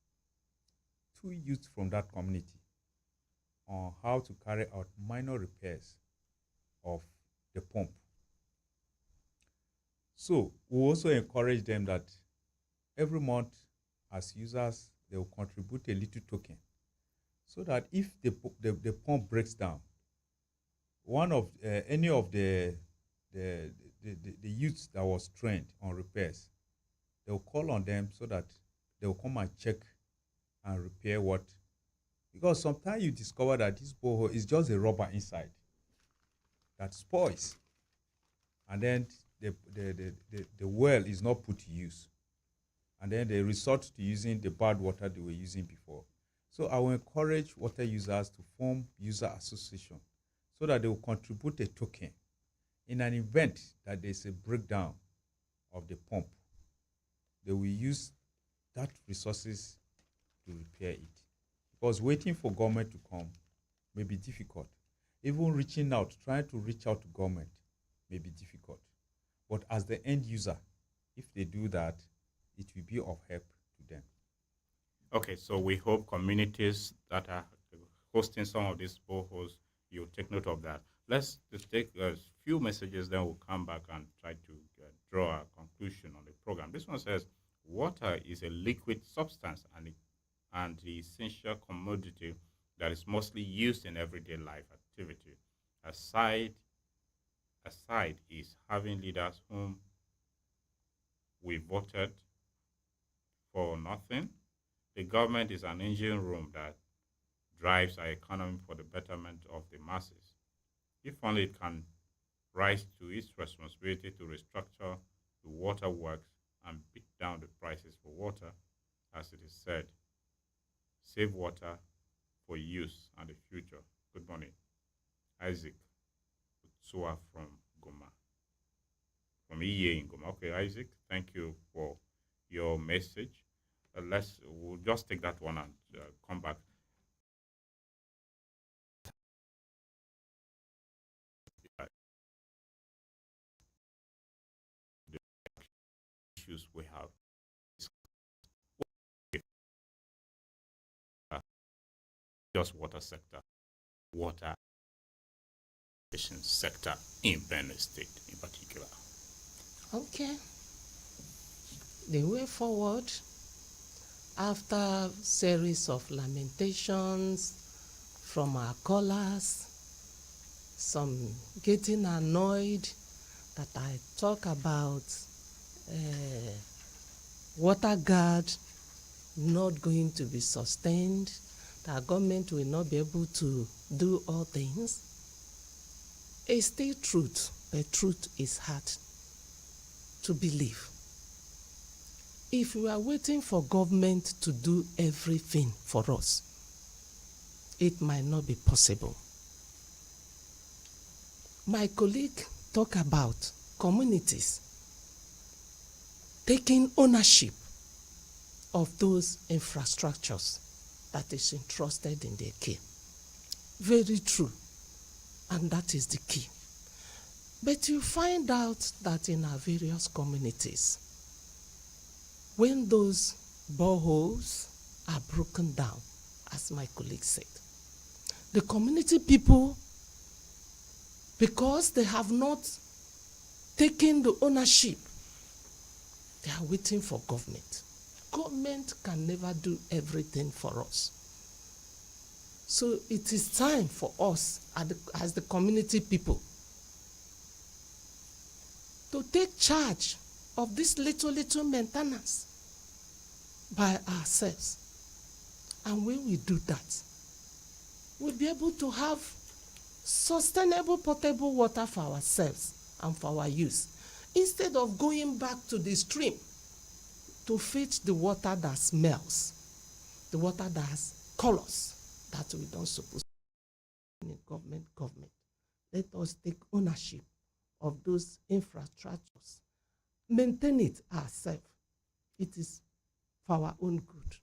2 youths from that community on how to carry out minor repairs of the pump. So we also encourage them that every month, as users, they will contribute a little token, so that if the pump breaks down, one of any of the youths that was trained on repairs, they will call on them so that they will come and check and repair what. Because sometimes you discover that this borehole is just a rubber inside that spoils, and then the well is not put to use, and then they resort to using the bad water they were using before. So I will encourage water users to form user association so that they will contribute a token in an event that there's a breakdown of the pump. They will use that resources to repair it. Because waiting for government to come may be difficult. Even reaching out, trying to reach out to government may be difficult. But as the end user, if they do that, it will be of help to them. Okay, so we hope communities that are hosting some of these boreholes, you'll take note of that. Let's just take a few messages, then we'll come back and try to draw a conclusion on the program. This one says, water is a liquid substance and the essential commodity that is mostly used in everyday life activity. Aside is having leaders whom we voted for nothing. The government is an engine room that drives our economy for the betterment of the masses. If only it can rise to its responsibility to restructure the water works and beat down the prices for water, as it is said, save water for use and the future. Good morning. Isaac Utsua from Goma. From EA in Goma. Okay, Isaac, thank you for your message. We'll just take that one and come back. The issues we have. Just water sector, water sector in Benue State in particular. Okay. The way forward, after series of lamentations from our callers, some getting annoyed that I talk about water guard not going to be sustained, that government will not be able to do all things. It's still truth, but truth is hard to believe. If we are waiting for government to do everything for us, it might not be possible. My colleague talked about communities taking ownership of those infrastructures that is entrusted in their care. Very true, and that is the key. But you find out that in our various communities, when those boreholes are broken down, as my colleague said, the community people, because they have not taken the ownership, they are waiting for government. Government can never do everything for us. So it is time for us as the community people to take charge of this little maintenance by ourselves. And when we do that, we'll be able to have sustainable potable water for ourselves and for our use, instead of going back to the stream to fetch the water that smells, the water that has colors that we don't suppose to in government. Let us take ownership of those infrastructures, maintain it ourselves. It is for our own good.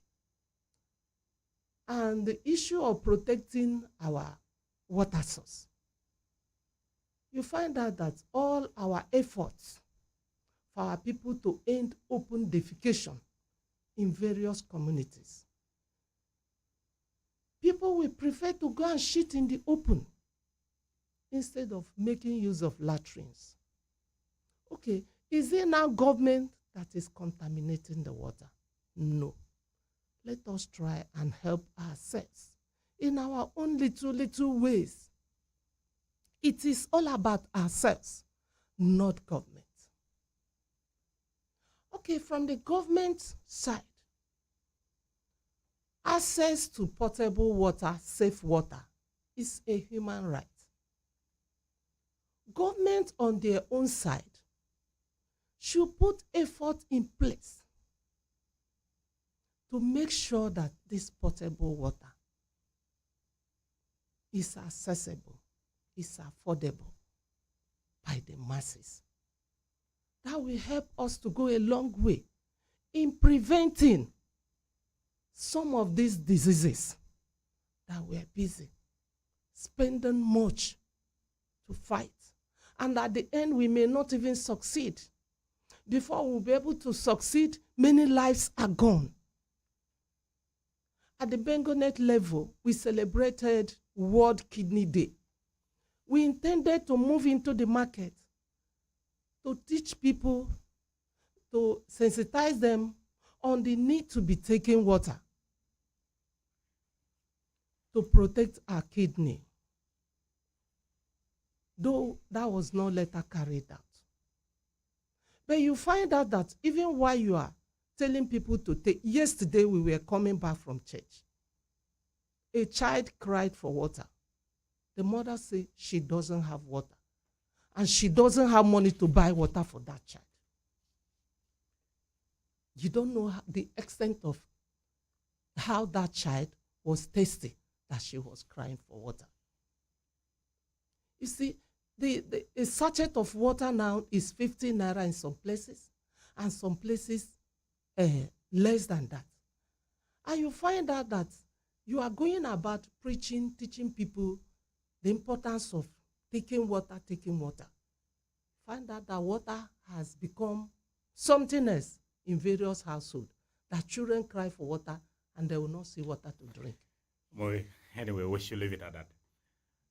And the issue of protecting our water source, you find out that all our efforts for our people to end open defecation in various communities, people will prefer to go and shit in the open instead of making use of latrines. Okay, is it now government that is contaminating the water? No. Let us try and help ourselves in our own little ways. It is all about ourselves, not government. Okay, from the government side, access to potable water, safe water, is a human right. Government on their own side should put effort in place to make sure that this potable water is accessible, is affordable by the masses. That will help us to go a long way in preventing some of these diseases that we're busy spending much to fight. And at the end, we may not even succeed. Before we'll be able to succeed, many lives are gone. At the BengoNet level, we celebrated World Kidney Day. We intended to move into the market to teach people, to sensitize them on the need to be taking water to protect our kidney. though that was not later carried out. But you find out that even while you are telling people to take, yesterday we were coming back from church. A child cried for water. The mother said she doesn't have water. And she doesn't have money to buy water for that child. You don't know the extent of how that child was thirsty that she was crying for water. You see, a sachet of water now is 50 naira in some places, and some places less than that. And you find out that you are going about preaching, teaching people the importance of taking water. Find out that water has become something else in various households, that children cry for water and they will not see water to drink. Well, anyway, we should leave it at that.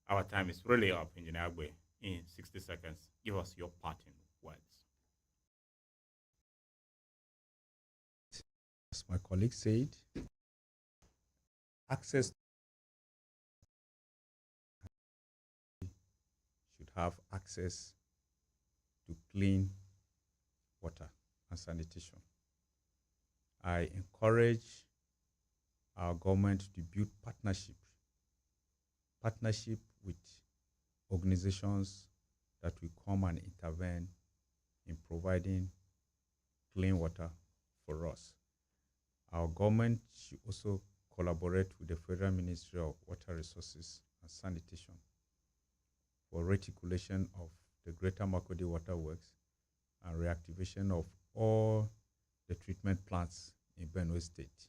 Our time is really up, Engineer Agbe. In 60 seconds, give us your parting words. As my colleague said, access should have access to clean water and sanitation. I encourage our government to build partnership with organizations that will come and intervene in providing clean water for us. Our government should also collaborate with the Federal Ministry of Water Resources and Sanitation for reticulation of the Greater Makurdi Water Works and reactivation of all the treatment plants in Benue State.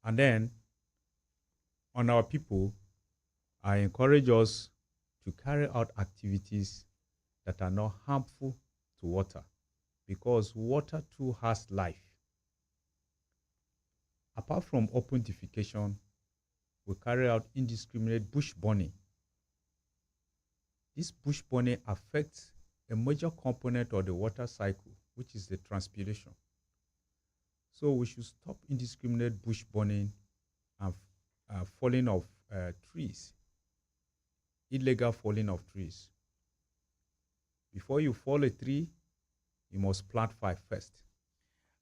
And then, on our people, I encourage us to carry out activities that are not harmful to water, because water too has life. Apart from open defecation, we carry out indiscriminate bush burning. This bush burning affects a major component of the water cycle, which is the transpiration. So we should stop indiscriminate bush burning and falling of trees, illegal falling of trees. Before you fall a tree, you must plant 5 first.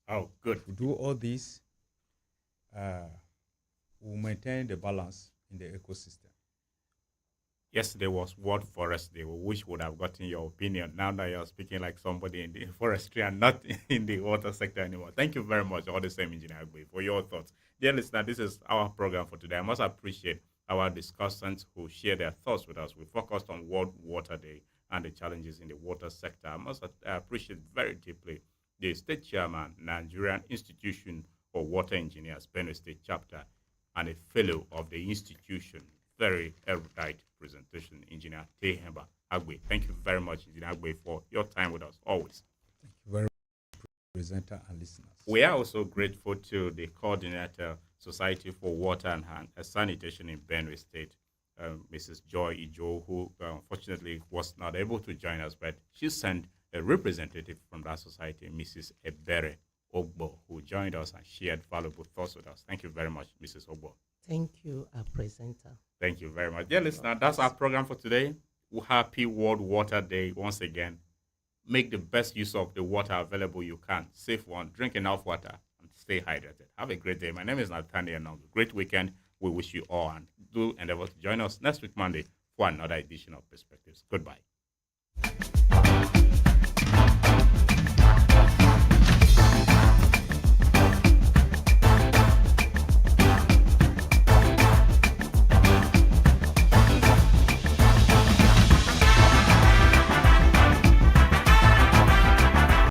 Oh, good. To do all this, we'll maintain the balance in the ecosystem. Yesterday was World Forest Day. We wish would have gotten your opinion. Now that you're speaking like somebody in the forestry and not in the water sector anymore. Thank you very much, all the same, Engineer Agbe, for your thoughts. Dear listener, this is our program for today. I must appreciate our discussants who share their thoughts with us. We focused on World Water Day and the challenges in the water sector. I must appreciate very deeply the State Chairman, Nigerian Institution for Water Engineers, Benue State Chapter, and a fellow of the institution. Very erudite presentation, Engineer Tehemba Agbe. Thank you very much, Engineer Agbe, for your time with us always. Thank you very much, presenter and listeners. We are also grateful to the coordinator, Society for Water and Sanitation in Benue State, Mrs. Joy Ijo, who unfortunately was not able to join us, but she sent a representative from that society, Mrs. Ebere Ogbo, who joined us and shared valuable thoughts with us. Thank you very much, Mrs. Ogbo. Thank you, presenter. Thank you very much. Dear listener, that's our program for today. Happy World Water Day once again. Make the best use of the water available you can. Save one, drink enough water, and stay hydrated. Have a great day. My name is Nathaniel Nong. Great weekend. We wish you all, and do endeavor to join us next week, Monday, for another edition of Perspectives. Goodbye.